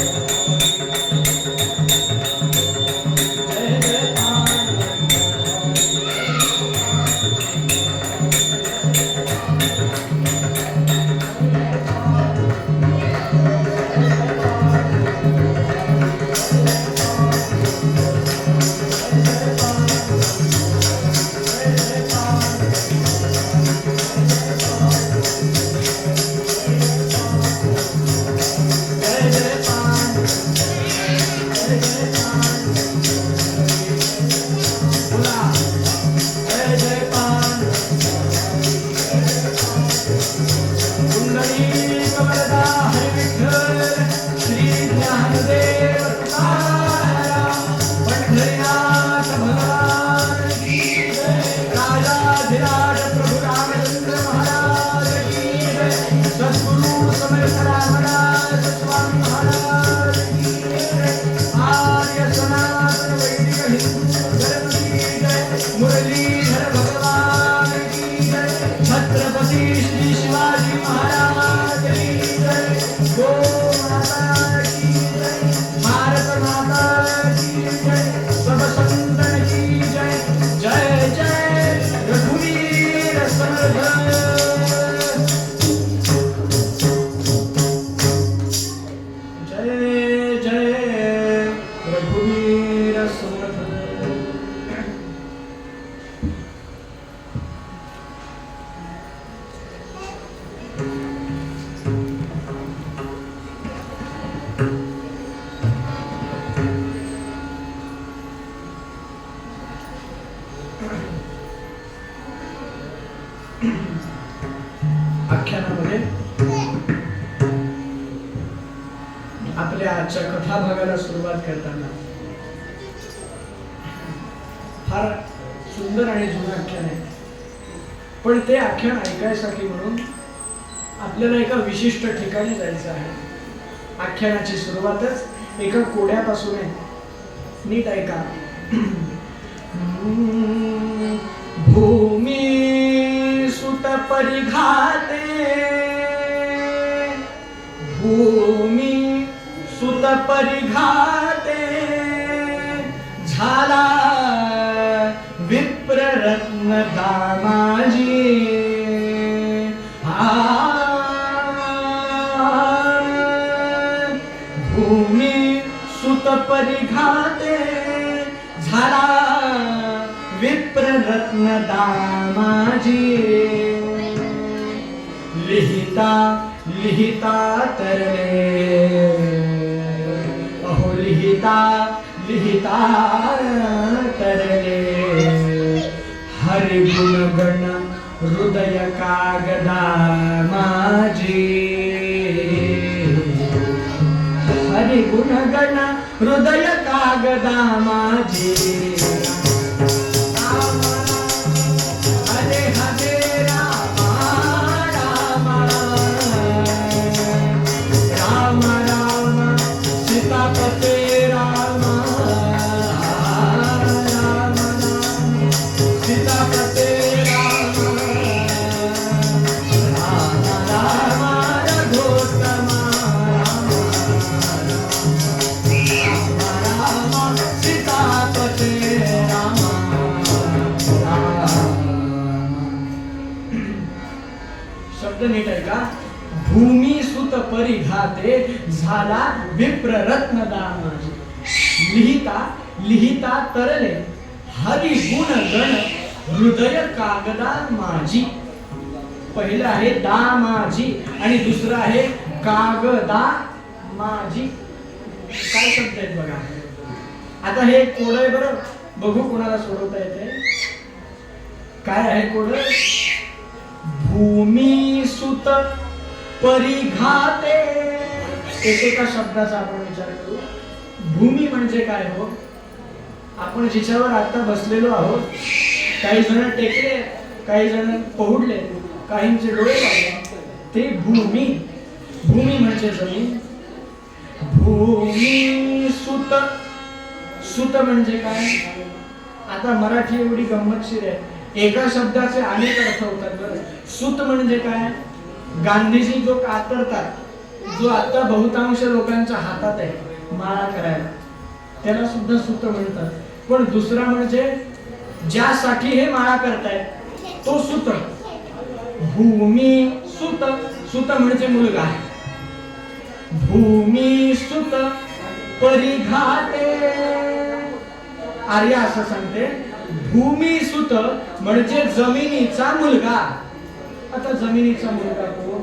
जय जय पांडुरंग जय जय पांडुरंग जय जय पांडुरंग बोला. जय जय पांडुरंग पुंडलीक वरदा हरी विठ्ठल श्री ज्ञानदेव तुकाराम पंढरीनाथ भगवान की जय. राजाधिराज प्रभु रामचंद्र महाराज की जय. सद्गुरु समर्थ रामदास स्वामी महाराज की जय. आर्य सनातन वैदिक हिंदू धर्म की जय. मुरलीधर भगवान की जय. छत्रपती श्री शिवाजी महाराज की जय. गो माता की जय. भारत माता की जय. सब संतन की जय. जय जय रघुवीर समर्थ. जय जय रघुवीर समर्थ. आख्यानामध्ये आपल्या आजच्या कथा भागाला सुरुवात करताना फार सुंदर आणि जुनं आख्यान आहे. पण ते आख्यान ऐकायसाठी म्हणून आपल्याला एका विशिष्ट ठिकाणी जायचं आहे. आख्यानाची सुरुवातच एका कोड्यापासून आहे. नीट ऐका. भूमी सुत परिघाते भूमी सुत परिघाते झाला विप्ररत्न दामाजी. भूमी सुत परिघाते झाला विप्ररत्न दामाजी. लिहिता लिहिता तरले अहो लिहिता लिहिता तरले. हरि गुण गण हृदय कागदा माझी. हरि गुण गण हृदय कागदा माझी. हरे हरे राम राम राम राम शब्द नीट आहे का? भूमी सुत परिघाते झाला विप्र रत्न दामाजी. लिहिता लिहिता तरले हरी गुण गण हृदय कागदा माझी. पहिलं आहे दामाजी आणि दुसरं आहे कागदा माझी. काय शब्द आहेत बघा. आता हे कोड आहे बरं, बघू कोणाला सोडवता येते. काय आहे कोड? भूमी सुत परिघाते. एकेका शब्दाचा आपण विचार करू. भूमी म्हणजे काय हो? आपण जिच्यावर आता बसलेलो आहोत, काही जण टेकले, काही जण पहुडले, काहींचे डोळे लागले, ते भूमी. भूमी म्हणजे जमीन. भूमी सुत. सुत म्हणजे काय? आता मराठी एवढी गंमतशीर आहे, एका शब्दाचे अनेक अर्थ होतात बरं. सुत म्हणजे काय? गांधीजी जो कातरतात, जो आता बहुतांश लोकांच्या हातात आहे माळा करायला, त्याला सुद्धा सुत म्हणतात. पण दुसरा म्हणजे ज्यासाठी हे माळा करतायत तो सुत. भूमी सुत. सुत म्हणजे मुलगा. भूमी सुत परिघाते. आर्या असं सांगते, भूमी सुत म्हणजे जमिनीचा मुलगा. आता जमिनीचा मुलगा कोण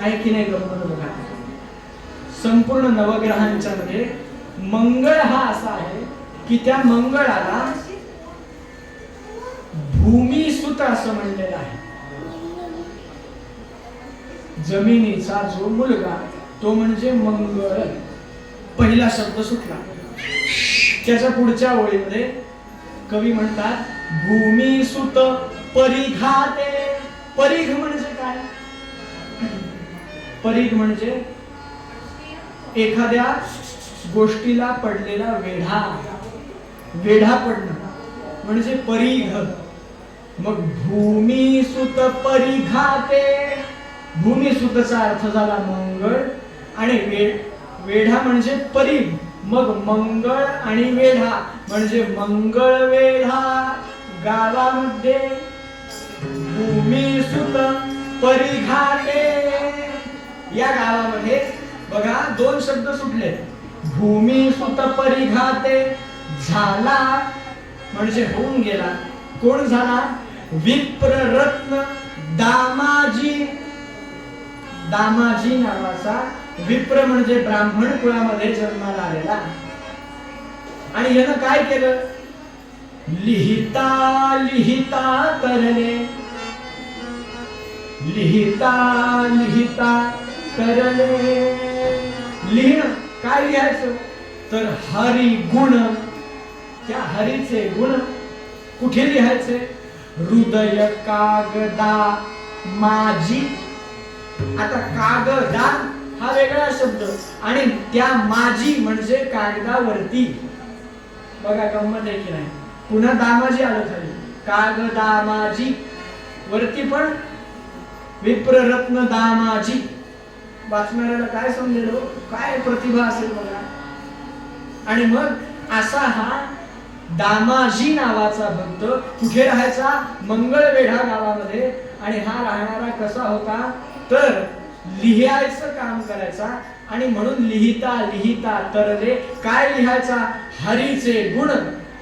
आहे की नाही गंमत बघा. संपूर्ण नवग्रहांच्या मध्ये मंगळ हा असा आहे की त्या मंगळाला भूमी सुत असं म्हणलेलं आहे. जमिनीचा जो मुलगा तो म्हणजे मंगळ. पहिला शब्द सुटला. त्याच्या पुढच्या ओळीमध्ये कवी म्हणतात भूमी सुत परिघाते. परिघ म्हणजे काय? परिघ म्हणजे एखाद्या गोष्टीला पडलेला वेढा. वेढा पडणं म्हणजे परिघ. मग भूमी सुत परिघाते. भूमी सुतचा अर्थ झाला मंगळ आणि वेढा म्हणजे परिघ. मग मंगळ आणि वेढा म्हणजे मंगळ वेढा गावामध्ये भूमी सुत परिघाते. या गावामध्ये बघा दोन शब्द सुटले. भूमी सुत परिघाते झाला म्हणजे होऊन गेला. कोण झाला? विप्र रत्न दामाजी. दामाजी नावाचा विप्र म्हणजे ब्राह्मण कुळामध्ये जन्माला आलेला. आणि यानं काय केलं? लिहिता लिहिता तरले. लिहिता लिहिता तरले. लिहिणं काय लिहायचं? तर हरी गुण. त्या हरीचे गुण कुठे लिहायचे? हृदय कागदा माझी. आता कागदा हा वेगळा शब्द आणि त्या माझी म्हणजे कागदावरती. बघा गंमत आहे की नाही. पुन्हा दामाजी आलं खाली. कागदा माझी वरती पण विप्र रत्न दामाजी. वाचणाऱ्याला काय समजेल? काय प्रतिभा असेल बघा. आणि मग असा हा दामाजी नावाचा भक्त कुठे राहायचा? मंगळवेढा गावामध्ये. आणि हा राहणारा कसा होता? तर लिहायचं काम करायचा. आणि म्हणून लिहिता लिहिता तरले काय लिहायचा? हरीचे गुण.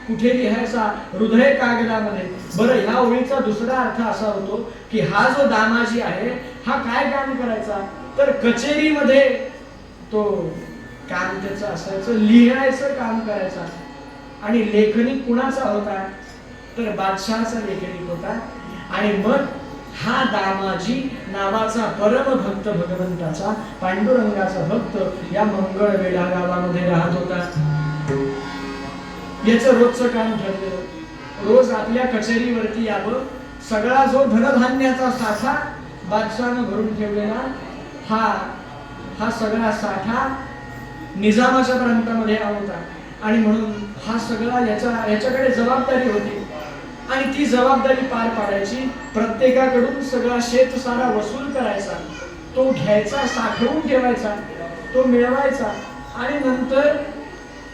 कुठे लिहायचा? हृदय कागदामध्ये. बरं, ह्या ओळीचा दुसरा अर्थ असा होतो की हा जो दामाजी आहे हा काय काम करायचा? तर कचेरीमध्ये तो काम त्याचं असायचं, लिहायचं काम करायचा. आणि लेखनी कुणाचा होता? तर बादशहाचा लेखनिक होता. आणि मग हा दामाजी नावाचा परम भक्त भगवंताचा, पांडुरंगाचा भक्त या मंगळवेढा गावामध्ये राहत होता. याचं रोजचं काम ठरलेलं. रोज आपल्या कचेरीवरती यावं. सगळा जो धनधान्याचा साठा बादशहानं भरून ठेवलेला हा सगळा साठा निजामाच्या प्रांतामध्ये होता. आणि म्हणून हा सगळा याच्याकडे जबाबदारी होती. आणि ती जबाबदारी पार पाडायची. प्रत्येकाकडून सगळा शेतसारा वसूल करायचा, तो घ्यायचा, साठवून ठेवायचा, तो मिळवायचा आणि नंतर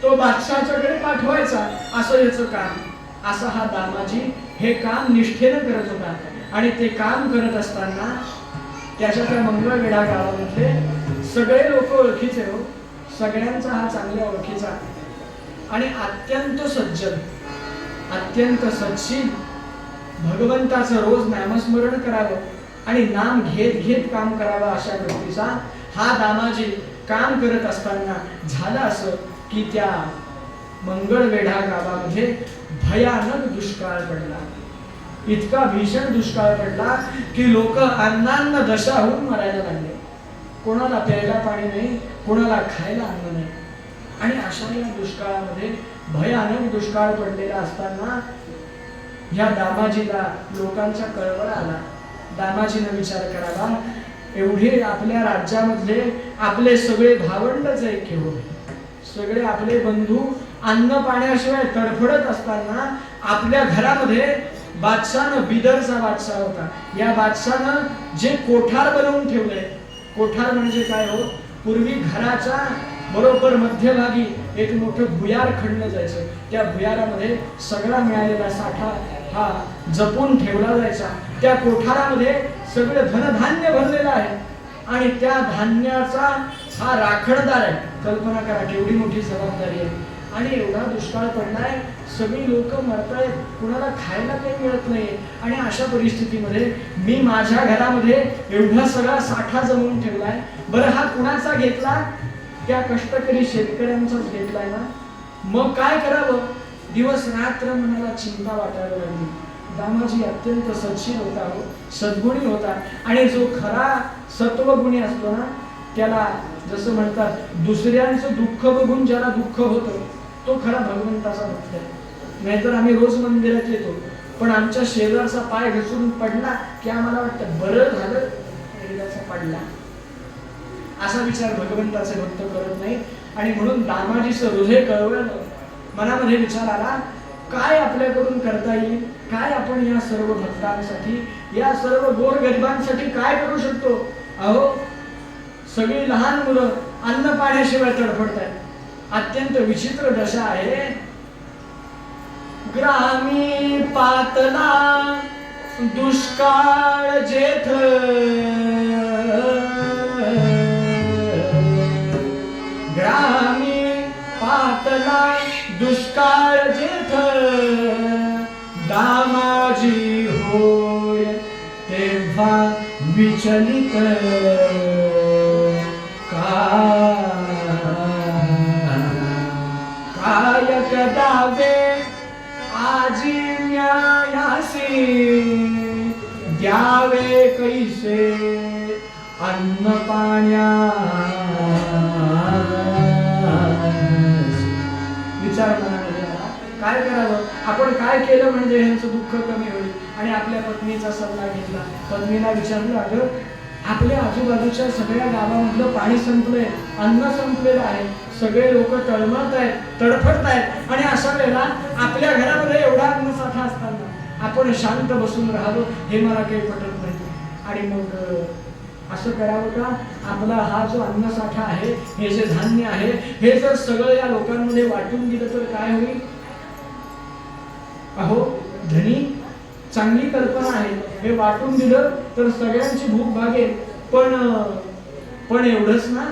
तो बादशहाच्याकडे पाठवायचा. असं याचं काम. असा हा दामाजी हे काम निष्ठेनं करत होता. आणि ते काम करत असताना त्याच्या त्या मंगळवेढा गावामधले सगळे लोक ओळखीचे हो, सगळ्यांचा हा चांगल्या ओळखीचा आणि अत्यंत सज्जन, अत्यंत सच्शील, भगवंताचं रोज नामस्मरण करावं आणि नाम घेत घेत काम करावं अशा व्यक्तीचा हा दामाजी काम करत असताना झालं असं की त्या मंगळवेढा गावामध्ये भयानक दुष्काळ पडला. इतका भीषण दुष्काळ पडला की लोक अन्नान्न दशा होऊन मरायला लागले. कोणाला प्यायला पाणी नाही, कोणाला खायला अन्न नाही. आणि अशा या दुष्काळामध्ये भयानक दुष्काळ पडलेला असताना या दामाजीला लोकांचा कळवळ आला. दामाजीने विचार करावा, एवढे आपल्या राज्यामधले आपले सगळे भावंडच ऐक्य होते, सगळे आपले बंधू अन्न पाण्याशिवाय तडफडत असताना आपल्या घरामध्ये बादशाहनं, बिदरचा बादशाह होता, या बादशाहनं जे कोठार बनवून ठेवलंय. कोठार म्हणजे काय हो, पूर्वी घराच्या बरोबर मध्यभागी एक मोठं भुयार खणलं जायचं. त्या भुयारामध्ये सगळा मिळालेला साठा हा जपून ठेवला जायचा. त्या कोठारामध्ये सगळं धनधान्य भरलेलं आहे आणि त्या धान्याचा हा राखणदार आहे. कल्पना करा केवढी मोठी जबाबदारी आहे. आणि एवढा दुष्काळ पडलाय, सगळी लोक मरतायत, कुणाला खायला काही मिळत नाही. आणि अशा परिस्थितीमध्ये मी माझ्या घरामध्ये एवढा सगळा साठा जमवून ठेवलाय. बरं हा कुणाचा घेतला? त्या कष्टकरी शेतकऱ्यांचाच घेतलाय ना. मग काय करावं? दिवस रात्र मनाला चिंता वाटायला लागली. दामाजी अत्यंत सच्शील होता हो, सद्गुणी होता. आणि जो खरा सत्वगुणी असतो ना, त्याला जसं म्हणतात दुसऱ्यांचं दुःख बघून ज्याला दुःख होतं तो खरा भगवंताचा भक्त आहे. नाहीतर आम्ही रोज मंदिरात येतो, पण आमच्या शेजारचा पाय घसरून पडला की आम्हाला वाटतं बरं झालं एकदाचा पडला, असा विचार भगवंताचे भक्त करत नाही. आणि म्हणून दामाजीचं हृदय कळवळलं. मनामध्ये विचार आला, काय आपल्याकडून करता येईल, काय आपण या सर्व भक्तांसाठी, या सर्व गोरगरिबांसाठी काय करू शकतो. अहो सगळी लहान मुलं अन्न पाण्याशिवाय तडफडतायत. अत्यंत विचित्र दशा आहे. ग्रामी पातला दुष्काळ जेथ, ग्रामी पातला दुष्काळ जेथ, दामाजी होय तेव्हा विचलित. कायक दावे आजी न्यायासी, द्यावे कैसे अन्न पाण्या. विचार काय करावं, आपण काय केलं म्हणजे यांचं दुःख कमी होईल. आणि आपल्या पत्नीचा सल्ला घेतला. पत्नीला विचारलं, अगं आपल्या आजूबाजूच्या सगळ्या गावामधलं पाणी संपलंय, अन्न संपलेलं आहे, सगळे लोक तळमळत आहेत, तडफडत आहेत. आणि अशा वेळेला आपल्या घरामध्ये एवढा अन्नसाठा असताना आपण शांत बसून राहावं हे मला काही पटत नाही. आणि मग असं करावं का, आपला हा जो अन्नसाठा आहे, हे जे धान्य आहे, हे जर सगळं या लोकांमध्ये वाटून दिलं तर काय होईल. अहो धनी चांगली कल्पना आहे, हे वाटून दिलं तर सगळ्यांची भूक भागेल. पण एवढंच ना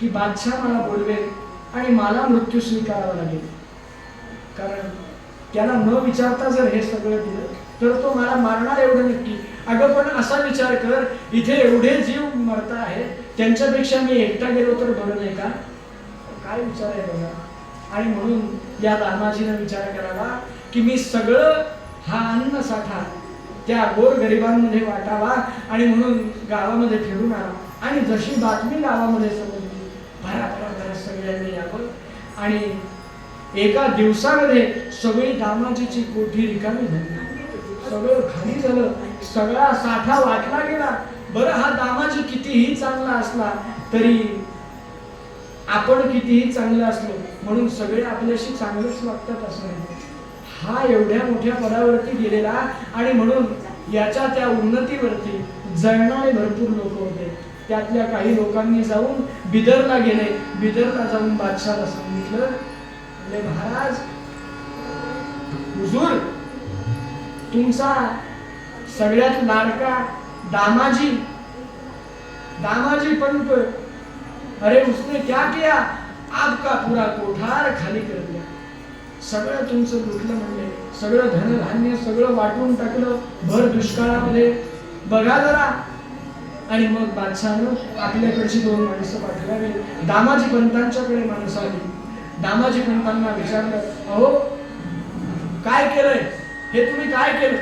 की बादशाह मला बोलवेल आणि मला मृत्यू स्वीकारावा लागेल. कारण त्याला न विचारता जर हे सगळं दिलं तर तो मला मारणार एवढं नक्की. अगं पण असा विचार कर, इथे एवढे जीव मरत आहेत, त्यांच्यापेक्षा मी एकटा गेलो तर बरं नाही का. काय विचार आहे बघा. आणि म्हणून या दामाजीने विचार करावा की मी सगळं हा अन्न साठा त्या गोरगरिबांमध्ये वाटावा. आणि म्हणून गावामध्ये फिरून आला. आणि जशी बातमी गावामध्ये समजली, भरा सगळ्यांनी यावं. आणि एका दिवसामध्ये सगळी दामाजीची कोठी रिकामी झाली, सगळं खाली झालं, सगळा साठा वाटला गेला. बरं हा दामाजी कितीही चांगला असला तरी आपण कितीही चांगलं असलो म्हणून सगळे आपल्याशी चांगलंच वागतात असं नाही. हा एवढ्या मोठ्या पदावरती गेलेला आणि म्हणून याच्या त्या उन्नतीवरती जळणारे भरपूर लोक होते. त्यातल्या काही लोकांनी जाऊन बिदरला गेले. बिदरला जाऊन बादशाहला सांगितलं, म्हणजे महाराज हुजूर तुमचा सगळ्यात लाडका दामाजी पंत, अरे उसने क्या किया, आपका पूरा कोठार खाली कर दिया. सगळं तुमचं लुटलं म्हणले, सगळं धनधान्य सगळं वाटून टाकलं भर दुष्काळामध्ये. बघा जरा. आणि मग बादशाहनं आपल्याकडची 2 माणसं पाठवावी. दामाजी पंतांच्याकडे माणसं आली. दामाजी पंतांना विचारलं, अहो काय केलंय हे, तुम्ही काय केलं?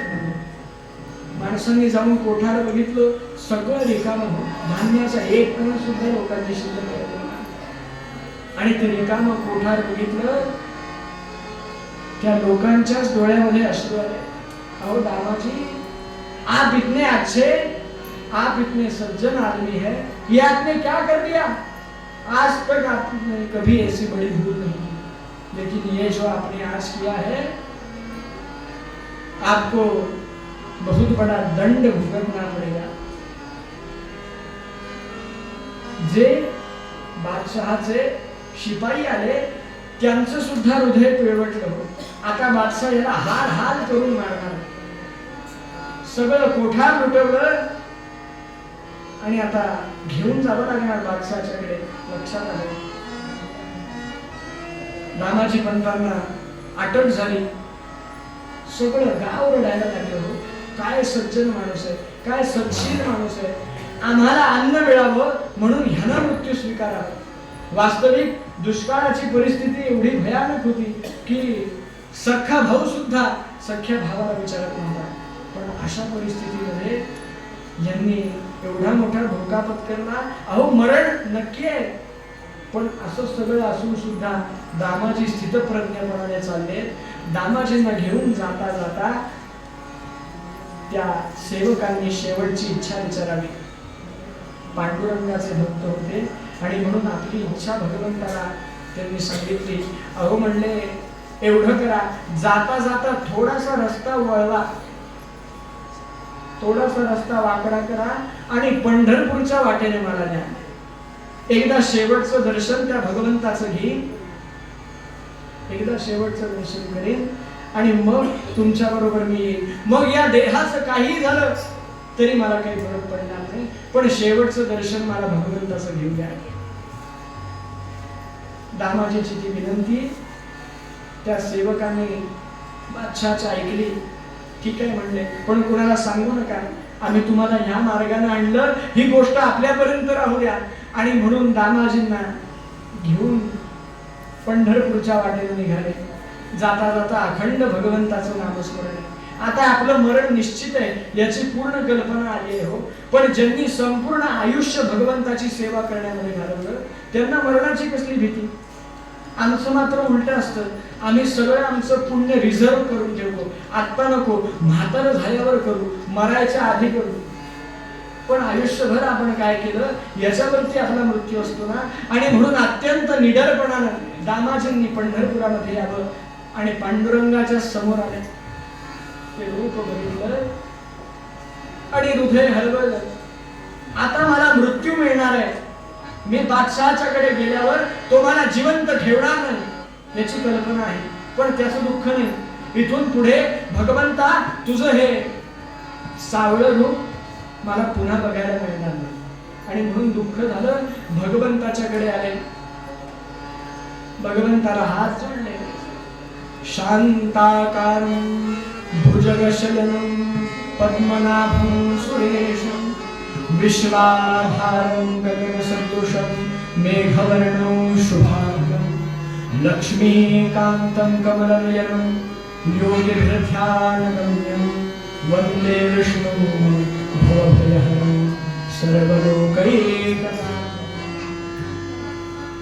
माणसांनी जाऊन कोठार बघितलं, सगळं रिकामं. धान्याचा एक कण सुद्धा लोकांनी शिल्लक केला. आणि ते रिकामं कोठार बघितलं, त्या लोकांच्याच डोळ्यामध्ये अश्रू आले. अहो दामाजी, आप इतने अच्छे, आप इतने सज्जन आदमी है, ये आपने क्या कर दिया? आज तक आपने कभी ऐसी बड़ी भूल नहीं की, लेकिन ये जो आपने आज किया है, आपको बहुत बड़ा दंड भुगतना पड़ेगा. जे बादशहाचे शिपाई आले त्यांचं सुद्धा हृदय पिळवटलं. आता बादशाह याला हाल हाल करून मारणार. सगळं कोठार लुटवलं आणि आता घेऊन जावं लागणार बादशाहाच्याकडे. लक्षात आलं, दामाजी पंतांना अटक झाली. सगळं गाव रडायला लागलं. काय सज्जन माणूस आहे, काय सत्शील माणूस आहे, आम्हाला अन्न मिळावं म्हणून ह्यानं मृत्यू स्वीकारावा. वास्तविक दुष्काळाची परिस्थिती एवढी भयानक होती की सख्खा भाऊ सुद्धा सख्या भावाला विचारत नव्हता. पण अशा परिस्थितीमध्ये यांनी एवढा मोठा धोका पत्करला. अहो मरण नक्की आहे, पण असं सगळं असून सुद्धा दामाजी स्थितप्रज्ञपणाने चालले. दामाजींना घेऊन जाता जाता त्या सेवकांनी शेवटची इच्छा विचारावी. पांडुरंगाचे भक्त होते आणि म्हणून आपली इच्छा भगवंताला त्यांनी सांगितली. अहो म्हणले, एवढं करा, जाता जाता थोडासा रस्ता वळवा, थोडासा रस्ता वाकडा करा आणि पंढरपूरच्या वाटेने मला न्या. एकदा शेवटचं दर्शन त्या भगवंताचं घेईन, एकदा शेवटचं दर्शन करेन आणि मग तुमच्या बरोबर मी येईन. मग या देहाचं काही झालं तरी मला काही फरक पडणार नाही, पण शेवटचं दर्शन मला भगवंताचं घेऊ द्या. दामाजीची ती विनंती त्या सेवकाने बादशाहच्या ऐकली. ठीक आहे म्हणले, पण कोणाला सांगू नका, आम्ही तुम्हाला ह्या मार्गाने आणलं, ही गोष्ट आपल्यापर्यंत राहू द्या. आणि म्हणून दामाजींना घेऊन पंढरपूरच्या वाटेने निघाले. जाता जाता अखंड भगवंताचं नामस्मरण. आता आपलं मरण निश्चित आहे याची पूर्ण कल्पना आली आहे हो, पण ज्यांनी संपूर्ण आयुष्य भगवंताची सेवा करण्यामध्ये घालवलं त्यांना मरणाची कसली भीती. आमचं मात्र उलट असतं, आम्ही सगळं आमचं पुण्य रिझर्व करून ठेवतो. आत्ता नको, म्हातारं झाल्यावर करू, मरायच्या आधी करू. पण आयुष्यभर आपण काय केलं याच्यावरती आपला मृत्यू असतो ना. आणि म्हणून अत्यंत निडरपणानं दामाजींनी पंढरपुरामध्ये यावं आणि पांडुरंगाच्या समोर आले. ते रूप बघितलं आणि हृदय हलवलं. आता मला मृत्यू मिळणार आहे, मी बादशहाच्याकडे गेल्यावर तो मला जिवंत ठेवणार नाही याची कल्पना आहे, पण त्याचं दुःख नाही. इथून पुढे भगवंता तुझं हे सावळं रूप मला पुन्हा बघायला मिळणार नाही. आणि म्हणून दुःख झालं, भगवंताच्याकडे आले, भगवंताला हात जोडले. शांताकारं भुजगशयनं पद्मनाभं सुरेशं विश्वाधारं गगनसदृशं मेघवर्णं शुभांगं लक्ष्मीकान्तं कमलनयनं योगिभिर्ध्यानगम्यं वन्दे विष्णुं भवभयहरं सर्वलोकैकनाथं.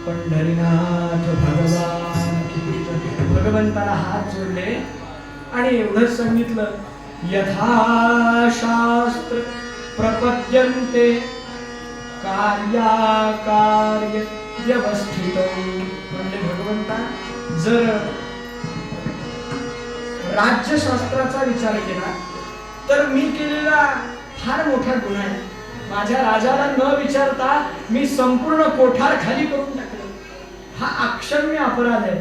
पंढरीनाथ भगवान की जय. भगवंताला हात जोडले आणि एवढंच सांगितलं, यथाशास्त्र प्रपद्यन्ते कार्याकार्य व्यवस्थितं. म्हणजे भगवंता, जर राज्यशास्त्राचा विचार केला तर मी केलेला फार मोठा गुन्हा आहे. माझ्या राजाला न विचारता मी संपूर्ण कोठार खाली करून टाकलं, हा अक्षम्य अपराध आहे,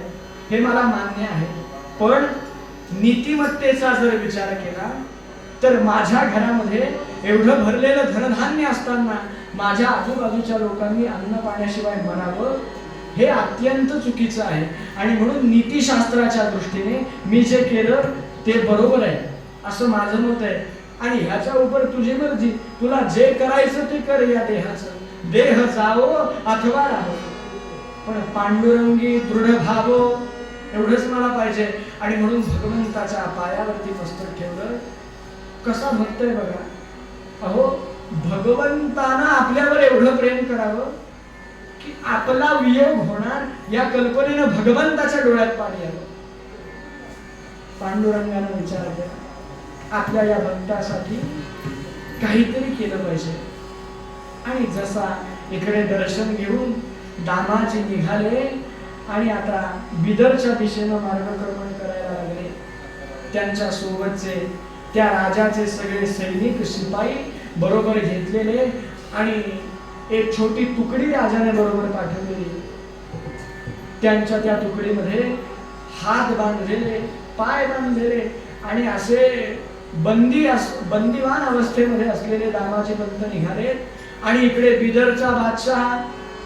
हे मला मान्य आहे. पण नीतिमत्तेचा जर विचार केला तर माझ्या घरामध्ये एवढं भरलेलं धनधान्य असताना माझ्या आजूबाजूच्या लोकांनी अन्न पाण्याशिवाय मरावं हे अत्यंत चुकीचं आहे. आणि म्हणून नीतिशास्त्राच्या दृष्टीने मी जे केलं ते बरोबर आहे असं माझं मत आहे. आणि ह्याच्या उपर तुझी मर्जी, तुला जे करायचं ते कर. या देहाचं देह जावो अथवा राहो, पण पांडुरंगी दृढ भावो एवढंच मला पाहिजे. आणि म्हणून भगवंताच्या पायावरती मस्तक ठेवलं. कसा भक्त आहे बघा. अहो, भगवंतानं आपल्यावर एवढं प्रेम करावं की आपला वियोग होणार या कल्पनेनं भगवंताच्या डोळ्यात पाणी आलं. पांडुरंगानं विचार केला आपल्या या भक्तासाठी काहीतरी केलं पाहिजे. आणि जसा इकडे दर्शन घेऊन दामाजी निघाले आणि आता बिदरच्या दिशेनं मार्गक्रमण करायला लागले. त्यांच्या सोबतचे त्या राजाचे सगळे सैनिक शिपाई बरोबर घेतलेले आणि एक छोटी तुकडी राजाने बरोबर पाठवलेली. त्यांच्या त्या तुकडीमध्ये हात बांधलेले, पाय बांधलेले आणि असे बंदिवान अवस्थेमध्ये असलेले दामाजी पंत निघाले. आणि इकडे बिदरचा बादशाह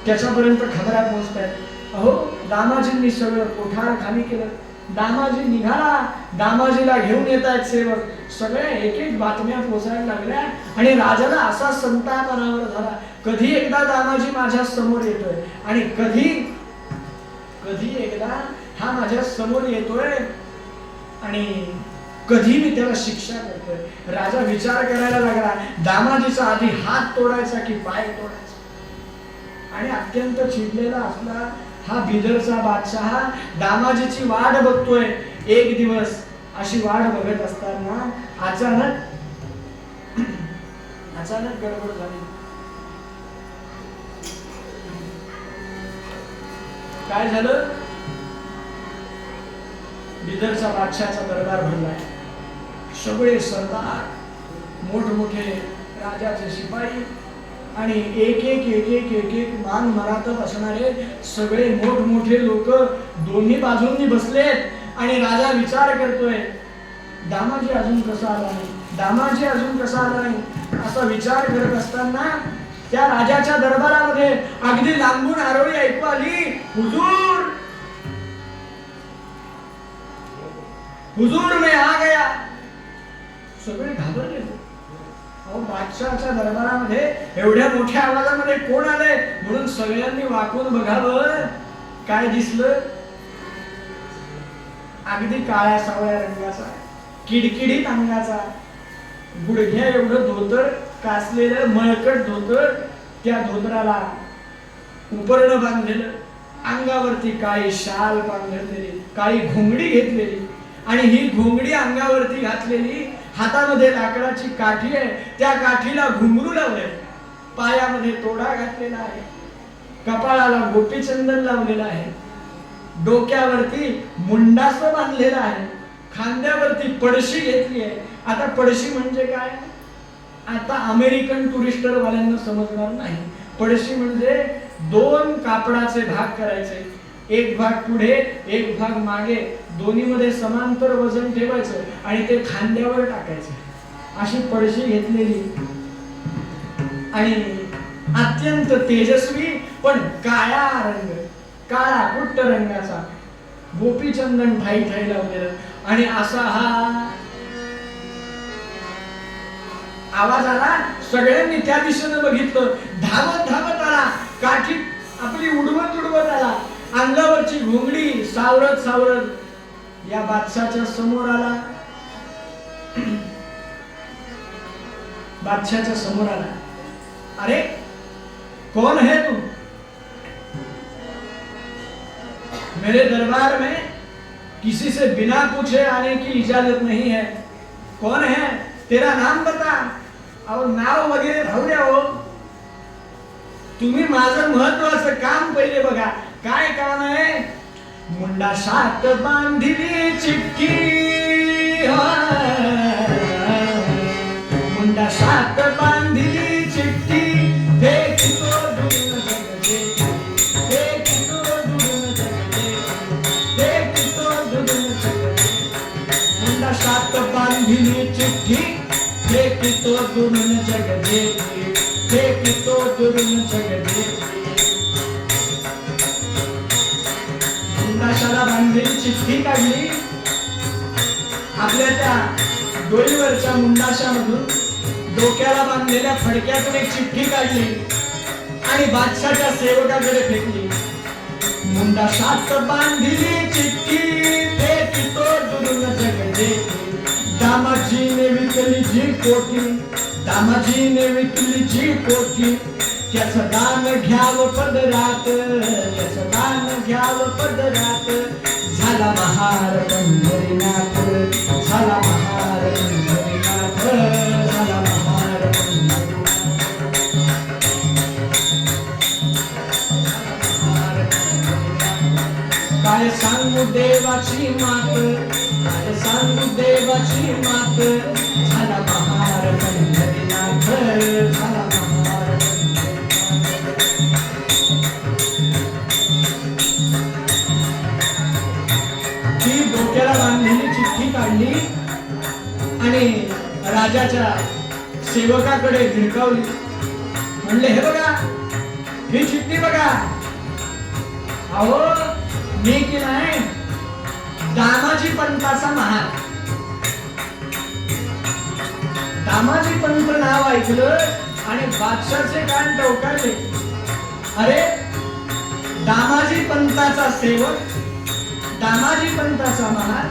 त्याच्यापर्यंत खबरा पोहोचतायत. अहो, दामाजींनी सगळं कोठार खाली केलं. दामाजी निघाला, दामाजीला घेऊन येत आहेत सेवक. सगळे एक एक बातम्या पोहोचायला लागल्या आणि राजाला असा संताप अनावर झाला. कधी एकदा दामाजी माझ्या समोर येतोय आणि कधी एकदा हा माझ्या समोर येतोय आणि कधी मी त्याला शिक्षा करतोय. राजा विचार करायला लागला, दामाजीचा आधी हात तोडायचा की पाय तोडायचा. आणि अत्यंत चिडलेला असला हा बिदरचा बादशाह दामाजीची वाट बघतोय. एक दिवस अशी वाट बघत असताना अचानक गडबड झाली. काय झालं? बिदरचा बादशाहचा दरबार भरलाय. सगळे सरदार, मोठमोठे राजाचे शिपाई आणि एक एक मान मरातत असणारे सगळे मोठमोठे लोक दोन्ही बाजूंनी बसलेत. आणि राजा विचार करतोय, दामाजी अजून कसा आला नाही, दामाजी अजून कसा आला नाही असा विचार करत असताना त्या राजाच्या दरबारामध्ये अगदी लांबून आरोळी ऐकू आली, हुजूर हुजूर मैं आ गया. सगळे घाबरले. अहो, बादशाहच्या दरबारामध्ये एवढ्या मोठ्या आवाजामध्ये कोण आले म्हणून सगळ्यांनी वाकून बघावं. काय दिसलं? अगदी काळ्या सावळ्या रंगाचा, किडकिडीत अंगाचा, गुडघ्या एवढं धोतर कासलेलं मळकट धोतर, त्या धोतराला उपरण बांधलेलं, अंगावरती काळी शाल बांधलेली, काळी घोंगडी घेतलेली आणि ही घोंगडी अंगावरती घातलेली, हातामध्ये लाकडाची काठी आहे, त्या काठीला घुंगरू लावले, पायामध्ये तोडा घातलेला आहे, कपाळाला गोपीचंदन लावलेला आहे, डोक्यावरती मुंडास बांधलेला आहे, खांद्यावरती पडशी घेतली आहे. आता पडशी म्हणजे काय? आता अमेरिकन टुरिस्टर वाल्यांना समजणार नाही. पडशी म्हणजे दोन कापडाचे भाग करायचे, एक भाग पुढे एक भाग मागे, दोन्ही मध्ये समांतर वजन ठेवायचं आणि ते खांद्यावर टाकायचं. अशी पडशी घेतलेली आणि अत्यंत तेजस्वी पण काळा रंग, काळा कुट्ट रंगाचा, गोपीचंदन ठाई ठाई लावलेलं. आणि असा हा आवाज आला. सगळ्यांनी त्या दिशेने बघितलं. धावत धावत आला, काठी आपली उडवत आला, अंगावरची घोंगडी सावरत या बादशाच्या समोर आला. बादशाच्या समोर आला. अरे कौन है तू? मेरे दरबार में किसी से बिना पूछे आने की इजाजत नहीं है. कौन है? तेरा नाम बता. और नाव वगैरे राहू द्या हो, तुम्ही माझं महत्वाचं काम पहिले बघा. काय काम आहे? मुंडा शात बांधिली चिठ्ठी, मुंडा शात बांधिली चिठ्ठी, फेकतो दूर जगते, फेकतो दूर जगते, फेकतो दूर जगते. मुंडा शात बांधिली चिठ्ठी, फेकितो दुरून जग जेवी, फेकितो दुरून जग जेवी. मुंडाशाला बांधलेली चिठ्ठी काढली, आपल्या त्या डोईवरच्या मुंडाशामधून डोक्याला बांधलेल्या फडक्यातून एक चिठ्ठी काढली आणि बादशाच्या सेवकाकडे फेकली. मुंडाशात बांधली चिठ्ठी, फेकितो दुरून जग जेवी. दामाजीने विकली जी कोठी, दामाजीने विकली जी कोठी. त्याचं दान घ्यावं पदरात, त्याचं दान घ्यावं पदरात. झाला महार पंढरीनाथ, झाला महार पंढरीनाथ, झाला महार पंढरीनाथ. काय सांगू देवाची मात, काय सांगू देवाची मात. झाला महार पंढरीनाथ, झाला महार डोक्याला बांधलेली चिठ्ठी काढली आणि राजाच्या सेवकाकडे धिरकावली. म्हणले हे बघा, ही चिठ्ठी बघा. अहो मी की नाही दामाजी पंताचा महार. दामाजी पंत नाव ऐकलं आणि बादशाचे कान टवकारले. अरे दामाजी पंताचा सेवक, दामाजी पंताचा महार,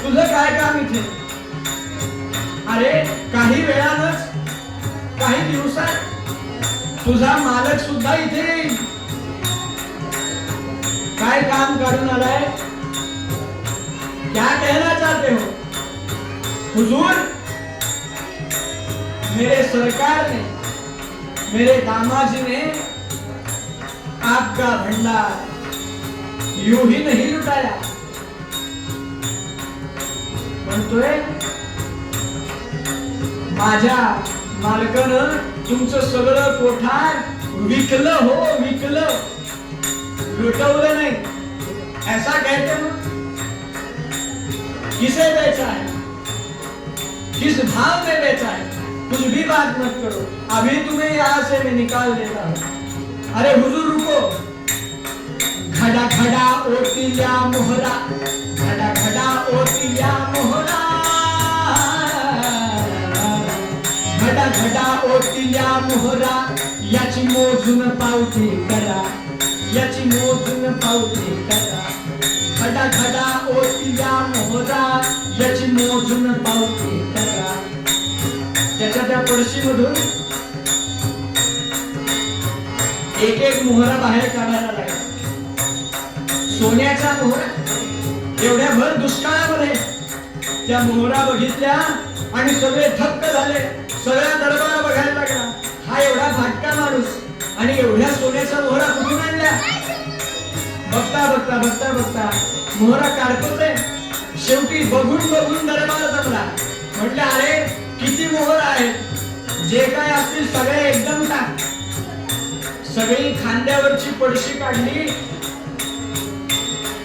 तुझं काय काम इथे? अरे काही वेळानच, काही दिवसात तुझा मालक सुद्धा इथे येईल. काय काम काढून आलाय? क्या कहना चाहते हो? हुजूर, मेरे सरकार ने, मेरे दामाजी ने आपका भंडार यूं ही नहीं लुटाया. म्हणतोय माझ्या मालकानं तुमचं सगळं कोठार विकलं, हो विकलं, लुटवलं नाही. ऐसा कहते हो? किसे बेचा है, किस भाव में बेचा है? कुछ भी बात मत करो, अभी तुम्हें यहां से मैं निकाल देता हूं. अरे हुजूर रुको. खडा खडा ओटिल्या मोहरा, खडा खडा ओटिल्या मोहरा. खडा खडा ओटिल्या मोहरा. याची मोजून पावती करा, याची मोजून पावती करा. खडा खडा ओटिल्या मोहरा, याची मोजून पावती करा. त्याच्या त्या पडशीमधून एक एक मोहरा बाहेर काढायला लागला. सोन्याचा मोहरा. एवढ्या भर दुष्काळामध्ये त्या मोहरा बघितल्या आणि सगळे थक्क झाले. सगळा दरबार बघायला लागला. हा एवढा फाटका माणूस आणि एवढ्या सोन्याचा मोहरा कुठून आणला? बघता बघता बघता बघता मोहरा काढतोच आहे. शेवटी बघून बघून दरबार जमला. म्हटलं अरे किती मोहर आहेत, जे काय असतील सगळे एकदम टाक. सगळी खांद्यावरची पडशी काढली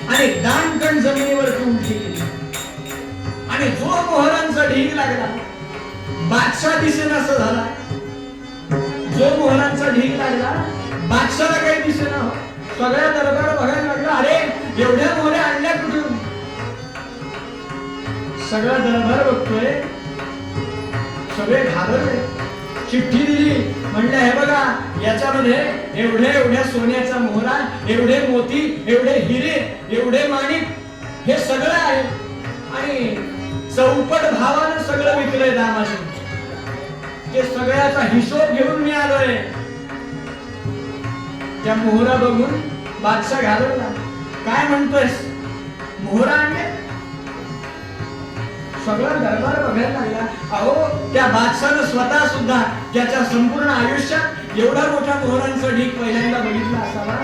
आणि दानकण जमिनीवरती उलटी केली. आणि जो मोहरांचा ढीग लागला, बादशाह दिसेनासा झाला. जो मोहरांचा ढीग लागला, बादशाहला काही दिसेना. सगळ्या दरबार बघायला लागला. अरे एवढ्या मोहऱ्या आणल्या कुठून? सगळा दरबार बघतोय. सगळे घाबरले. चिठ्ठी दिली. म्हणलं हे बघा, याच्यामध्ये एवढ्या एवढ्या सोन्याचा मोहरा, एवढे मोती, एवढे हिरे, एवढे माणिक, हे सगळं आहे. आणि चौपट भावानं सगळं विकलंय दामाजी. ते सगळ्याचा हिशोब घेऊन मी आलोय. त्या मोहरा बघून बादशाह घाबरला. काय म्हणतोयस? मोहरा आणले? सगळा दरबार बघायला लागला. अहो त्या बादशाहनं स्वतः सुद्धा त्याच्या संपूर्ण आयुष्यात एवढा मोठा मोहरांचा ढीग पहिल्यांदा बघितला असावा.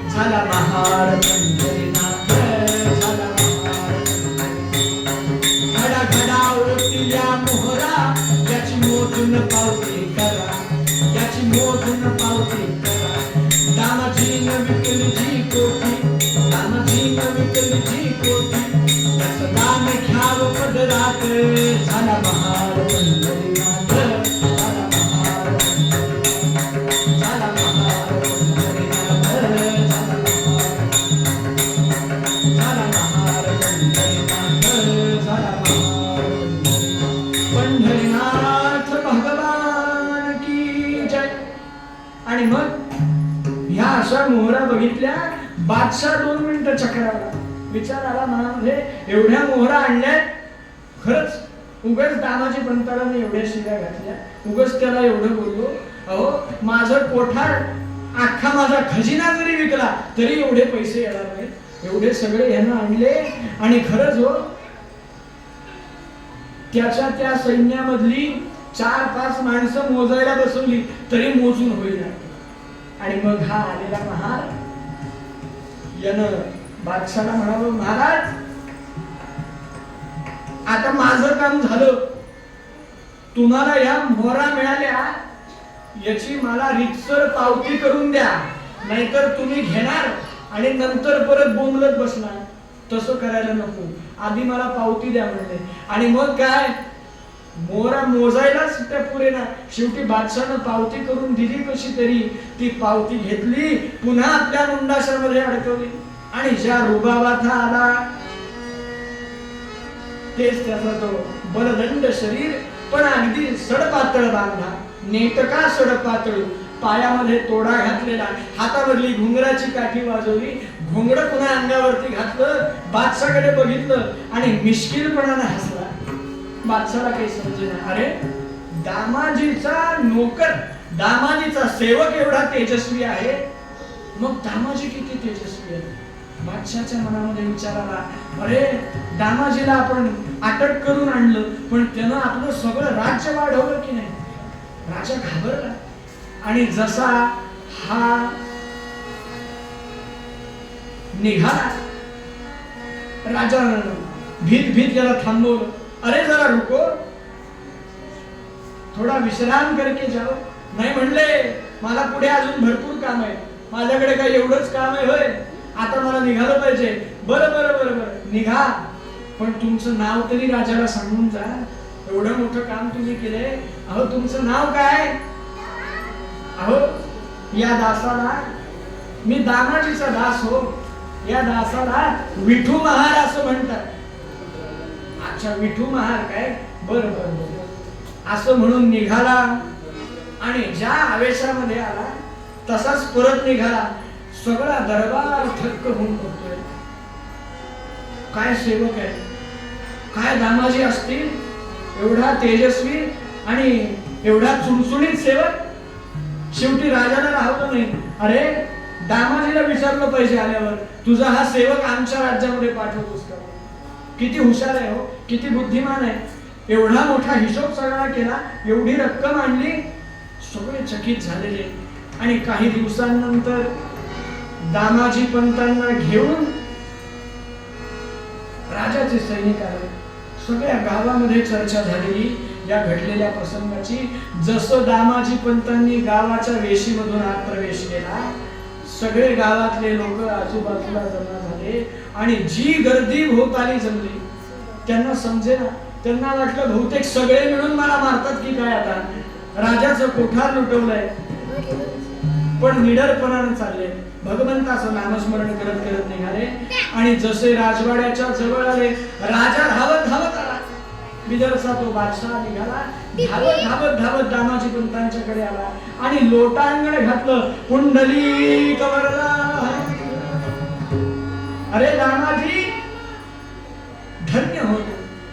झाला महार पंढरीनाथ, झाला महार. घडा घडा ओटिल्या मोहरा, याची मोजून पावती करा, याची मोजून पावती करा. दामाजीनं विकली जी कोठी, दामाजीनं विकली जी कोठी. दान घ्यावं पदरात, झाला महार पंढरीनाथ, झाला महार पंढरीनाथ, झाला महार पंढरीनाथ, झाला महार पंढरीनाथ, झाला महार पंढरीनाथ भगवान की जय. आणि मग ह्या अशा मोहरा बघितल्या. बादशाह 2 मिनिटं चक्रावला. विचार आला मनामध्ये, एवढ्या मोहरा आणल्या, खरंच उगाच दामाजी पंताला मी एवढ्या शिव्या घातल्या, उगाच त्याला एवढं बोललो. अहो माझं कोठार, अख्खा माझा खजिना जरी विकला तरी एवढे पैसे येणार नाहीत. एवढे सगळे ह्यांना आणले. आणि खरंच हो, त्याच्या त्या सैन्यामधली 4-5 माणसं मोजायला बसवली तरी मोजून होईल. आणि मग हा आलेला महार यानं बादशाला म्हणालो, महाराज आता माझं काम झालं, तुम्हाला या मोहरा मिळाल्या याची मला रीतसर पावती करून द्या, नाहीतर तुम्ही घेणार आणि नंतर परत बोंबलत बसणार. तसं करायला नको, आधी मला पावती द्या म्हणले. आणि मग काय, मोहरा मोजायलाच त्या पुरेना. शेवटी बादशाहनं पावती करून दिली कशी तरी. ती पावती घेतली, पुन्हा आपल्या मुंडाशामध्ये अडकवली. आणि ज्या रुबाबात आला तेच त्याचा तो बलदंड शरीर, पण अगदी सडपातळ बांधा, नेटका सडपातळ, पायामध्ये तोडा घातलेला, हातावरली घुंगराची काठी वाजवली, घोंगड पुन्हा अंगावरती घातलं, बादशाकडे बघितलं आणि मिश्किलपणाने हसला. बादशाला काही समजेना. अरे दामाजीचा नोकर, दामाजीचा सेवक एवढा तेजस्वी आहे, मग दामाजी किती तेजस्वी आहे. बादशाच्या मनामध्ये विचार आला, अरे दामाजीला आपण अटक करून आणलं, पण त्यानं आपलं सगळं राज्य वाढवलं की नाही. राजा घाबरला. आणि जसा हा निघाला, राजा भीत भीत याला थांबवलं. अरे जरा रुको, थोडा विश्राम करके जाओ. नाही म्हणले, मला पुढे अजून भरपूर काम आहे, माझ्याकडे काय एवढंच काम आहे होय, आता मला निघालं पाहिजे. बरं बरं बरं बरं निघा, पण तुमचं नाव तरी राजाला सांगून जा, एवढं मोठं काम तुम्ही केलंय. अहो तुमचं नाव काय. अहो या दासाला, मी दामाजीचा दास हो, या दासाला विठू महार असं म्हणतात. अच्छा विठू महार काय, बरं बरं बरं असं म्हणून निघाला. आणि ज्या आवेशामध्ये आला तसाच परत निघाला. सगळा दरबार थक्क होऊन बघतोय. काय सेवक आहे, काय दामाजी असतील, एवढा तेजस्वी आणि एवढा चुणचुणीत सेवक. शेवटी राजाला राहवलं नाही. अरे दामाजीला विचारलं पाहिजे आल्यावर, तुझा हा सेवक आमच्या राज्यामध्ये पाठवतोस का. किती हुशार आहे हो, किती बुद्धिमान आहे. एवढा मोठा हिशोब सगळा केला, एवढी रक्कम आणली. सगळे चकित झालेले. आणि काही दिवसांनंतर दामाजी पंतांना घेऊन राजाचे सैनिक आले. सगळ्या गावामध्ये चर्चा झालेली या घडलेल्या प्रसंगाची. जसं दामाजी पंतांनी गावाच्या वेशीमधून आत प्रवेश केला, सगळे गावातले लोक आजूबाजूला जमा झाले. आणि जी गर्दी भोवताली जमली, त्यांना समजेना. त्यांना वाटलं बहुतेक सगळे मिळून मला मारतात की काय. आता राजाचं कोठार लुटवलंय, पण निडरपणाने चालले. भगवंताचं नामस्मरण करत करत निघाले. आणि जसे राजवाड्याच्या जवळ आले, राजा धावत धावत आला. बिदरचा तो बादशाह निघाला, धावत धावत धावत दामाजी पंतांच्याकडे आला आणि लोटांगण घातलं. कुंडली कवरला. अरे दामाजी धन्य हो,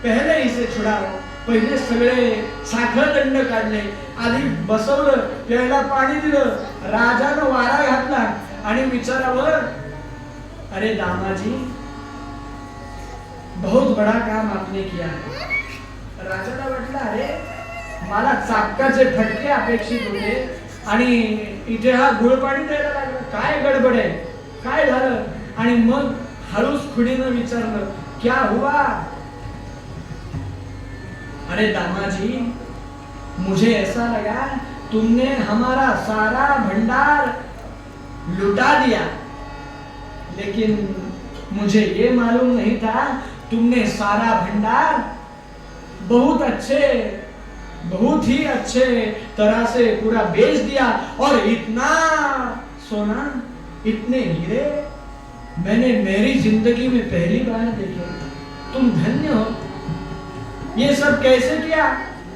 पहिले इसे छुडावं. पहिले सगळे साखर दंड काढले, आधी बसवलं, प्यायला पाणी दिलं, राजानं वारा घातला आणि विचारावर, अरे दामाजी बहुत बड़ा काम आपने किया है. राजाला वाटलं, अरे मला चापकाचे फटके अपेक्षित होते आणि इथे हा गुळपाणी द्यायला लागला. काय गडबड आहे, काय झालं. आणि मग हळूच खुडीनं विचारलं, क्या हुआ. अरे दामाजी, मुझे ऐसा लगा तुमने हमारा सारा भंडार लुटा दिया, लेकिन मुझे ये मालूम नहीं था तुमने सारा भंडार बहुत अच्छे, बहुत ही अच्छे तरह से पूरा बेच दिया, और इतना सोना, इतने हीरे मैंने मेरी जिंदगी में पहली बार देखे। तुम धन्य हो। ये सब कैसे किया?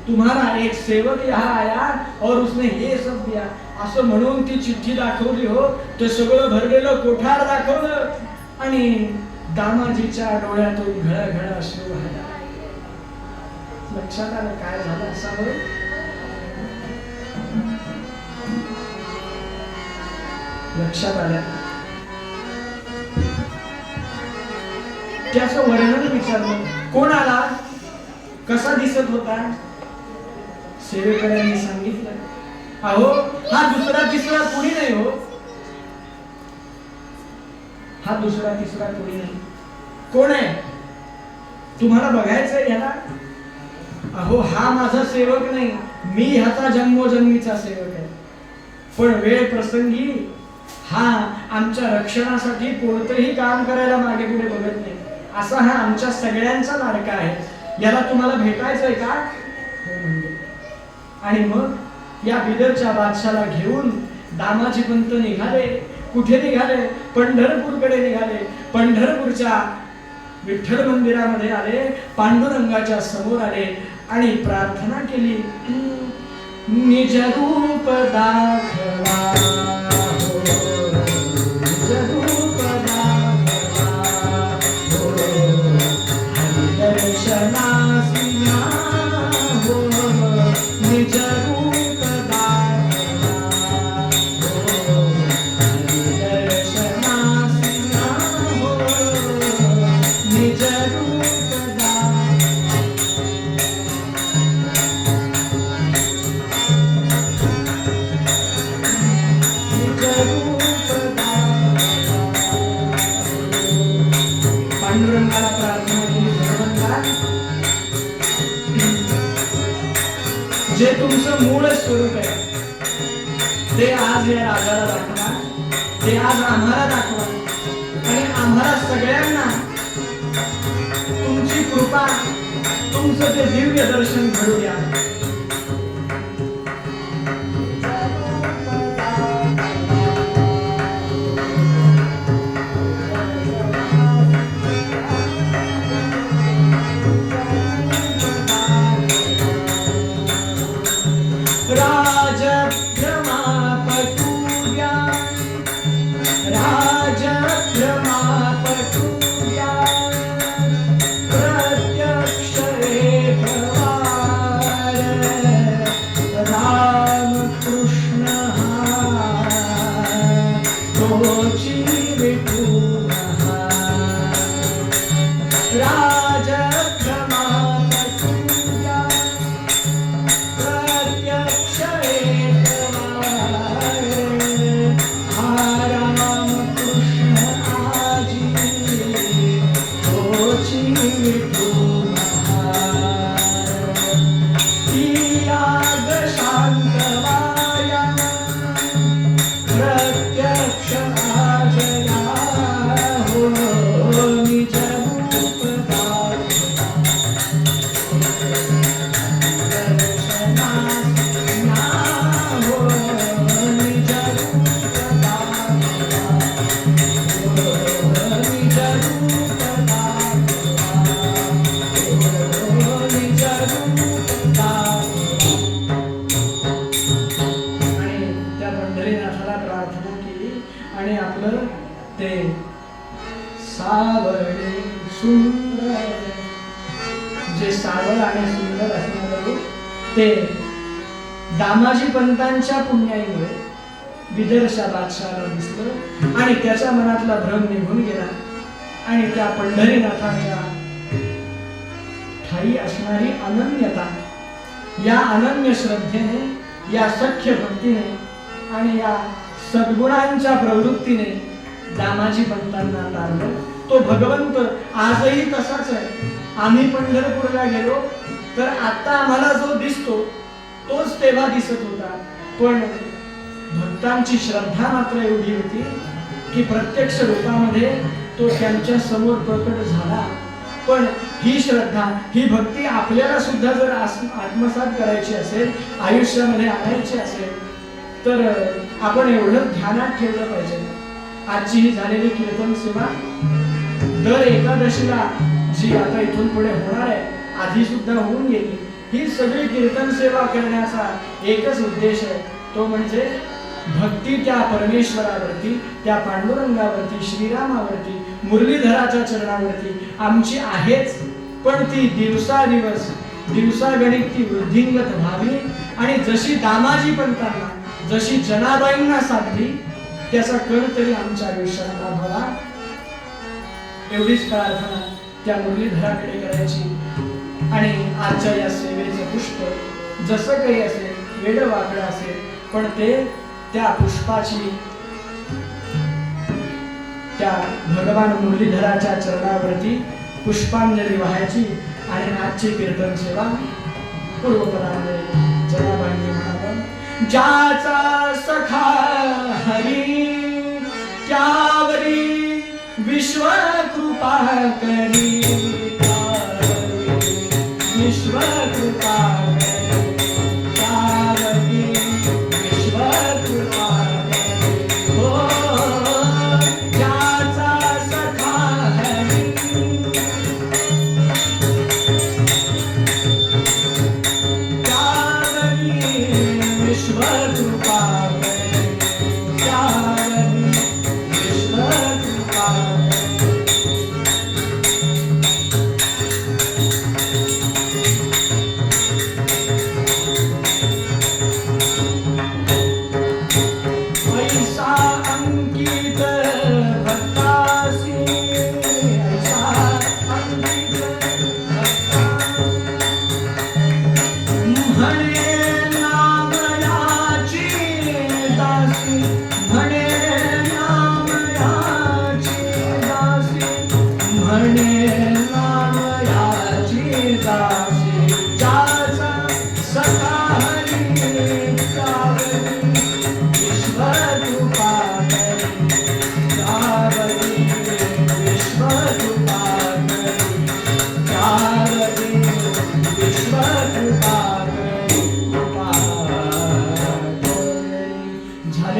तुम्हारा एक सेवक यहाँ आया और उसने हे सब दिया, असं म्हणून ती चिठ्ठी दाखवली हो. ते सगळं भरलेलं कोठार दाखवलं आणि दामाजीच्या डोळ्यातून घळघळ अश्रू वाहले. लक्षात आलं काय झालं असावं? लक्षात आलं. त्याचं वर्णन विचारलं. कोण आला? कसा दिसत होता? सेवेकरांनी सांगितलं, अहो हा दुसरा तिसरा कोणी नाही हो. हा दुसरा तिसरा कोणी नाही. कोण आहे? तुम्हाला बघायचंय याला? अहो हा माझा सेवक नाही, मी ह्याचा जन्मोजन्मीचा सेवक आहे. पण वेळ प्रसंगी हा आमच्या रक्षणासाठी कोणतंही काम करायला मागे पुढे बघत नाही. असा हा आमच्या सगळ्यांचा लाडका आहे. याला तुम्हाला भेटायचंय का? हो म्हणजे. आणि मग या बिदरच्या बादशाला घेऊन दामाजी पंत निघाले. कुठे निघाले? पंढरपूरकडे निघाले. पंढरपूरच्या विठ्ठल मंदिरामध्ये आले, पांडुरंगाच्या समोर आले आणि प्रार्थना केली. निज रूप दाखवा, निज रूप दाखवा, हरिदर्शनासी या हो, निज रूप दाखवा, हरिदर्शनासी या हो, निज रूप दाखवा. पांडुरंगाला प्रार्थना केली. भगवंता, जे तुमचं मूळ स्वरूप आहे ते आज या राजाला दाखवा, ते आज आम्हाला दाखवा आणि आम्हाला सगळ्यांना तुमची कृपा, तुमचं ते दिव्य दर्शन घडू द्या. ते दामाजी पंतांच्या पुण्याईमुळे बिदरच्या बादशाहाला दिसलं आणि त्याच्या मनातला भ्रम निघून गेला आणि त्या पंढरीनाथाच्या ठाई असणारी अनन्यता, या अनन्य श्रद्धेने, या सख्य भक्तीने आणि या सद्गुणांच्या प्रवृत्तीने दामाजी पंतांना तारलं. तो भगवंत आजही तसाच आहे. आम्ही पंढरपूरला गेलो तर आता आम्हाला जो दिसतो तोच तेव्हा दिसत होता. पण भक्तांची श्रद्धा मात्र एवढी होती की प्रत्यक्ष रूपामध्ये तो त्यांच्या समोर प्रकट झाला पण ही श्रद्धा, ही भक्ती आपल्याला सुद्धा जर आत्मसात करायची असेल, आयुष्यामध्ये आणायची असेल, तर आपण एवढं ध्यानात ठेवलं पाहिजे. आजची ही झालेली कीर्तन सेवा दर एकादशीला जी आता इथून पुढे होणार आहे, आधी सुद्धा होऊन गेली, ही सगळी कीर्तन सेवा करण्याचा एकच उद्देश आहे, तो म्हणजे भक्ती त्या परमेश्वरावरती, त्या पांडुरंगावरती, श्रीरामावरती, मुरलीधराच्या चरणावरती आमची आहेच, पण ती दिवसादिवस दिवसागणिक ती वृद्धिंगत व्हावी आणि जशी दामाजी पंतांना, जशी जनाबाईंना साधली त्याचा कण तरी आमच्या आयुष्यात लाभावा, एवढीच प्रार्थना त्या मुरलीधराकडे करायची. आणि आजच्या या सेवेचं पुष्प जसं काही असेल, वेड वाकड असेल, पण ते त्या पुष्पाची त्या भगवान मुरलीधराच्या चरणावरती पुष्पांजली वाहायची आणि आजची कीर्तन सेवा पूर्वपरामध्ये जनाबाईंनी म्हणावं. ज्याचा सखा हरी त्यावरी विश्व कृपा करी, विश्व कृपा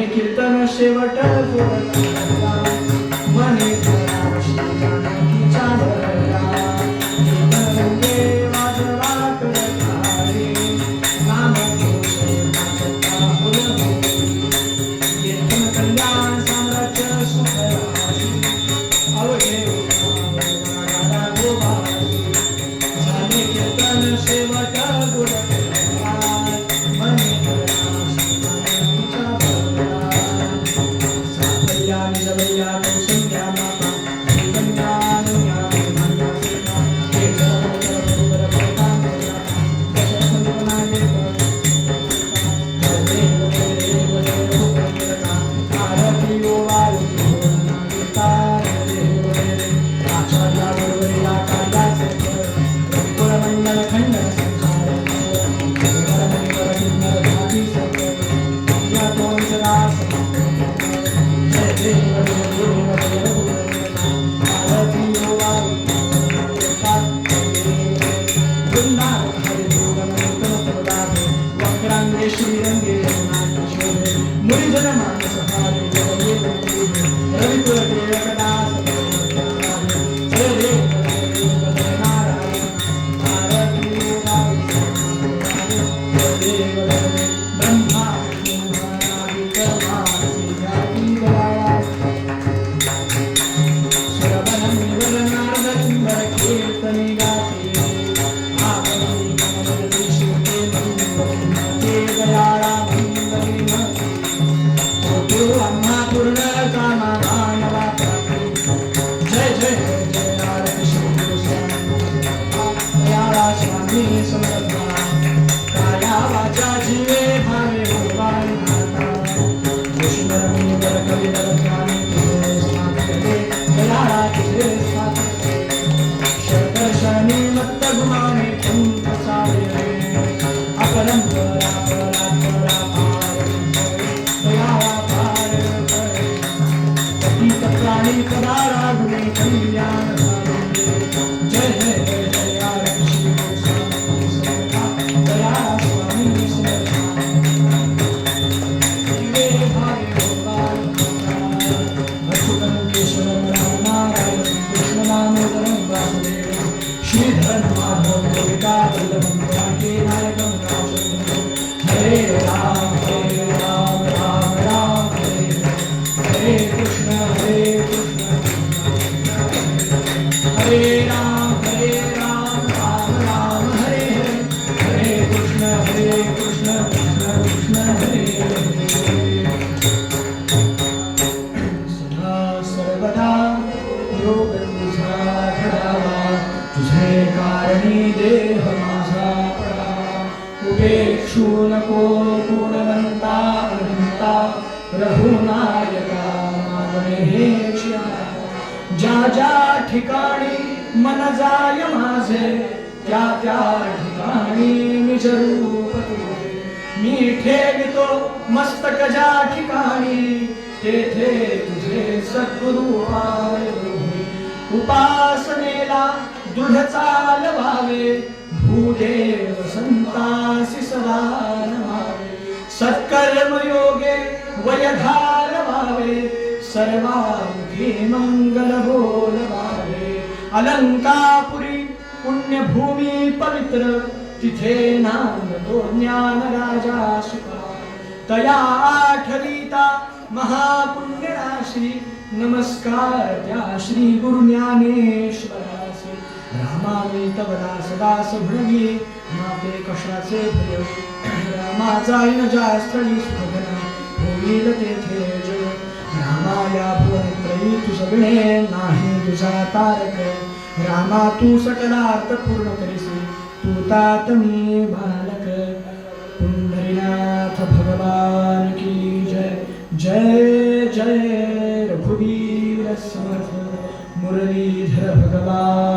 कीर्तन शेवट मने You राम राम राम हरे कृष्ण हरे राम राम राम हरे हरे कृष्ण कृष्ण कृष्ण हरे हरे सदा सर्वदा योग तुझा घडावा तुझे कारणी देह माझा पडावा उपेक्षू नको गुणवंता अनंता रघुनायका मागणे हेची आशा. ज्या ज्या ठिकाणी मन जाय माझे त्या त्या ठिकाणी निज रूप तुझे मी ठेवितो मस्तक ज्या ठिकाणी तेथे तुझे सद्गुरु आय. उपासनेला दृढ चाल व्हावे भूदेव संतासी सदा नमावे सत्कर्म योगे वयधार व्हावे सर्वांगी मंगल बोलवावे. अलंकापुरी पुण्यभूमी पवित्र तिथे नांदतो ज्ञान राजा सुखा तया आठविता महापुण्य राशी नमस्कार त्या श्री गुरु ज्ञानेश्वरासी. रामाने तव दास दास म्हणवी माते कशाचे भय रामा जाईन ज्या स्थळी सुखघना होईल तेथे जय. रामाया भुवनत्रयी तू सगळे नाही तुझा तारक रामा तू सकलार्थ पूर्ण करीसी तू तात मी बालक. पुंडरीनाथ भगवान की जय जय जय रघुवीर समर्थ मुरलीधर भगवान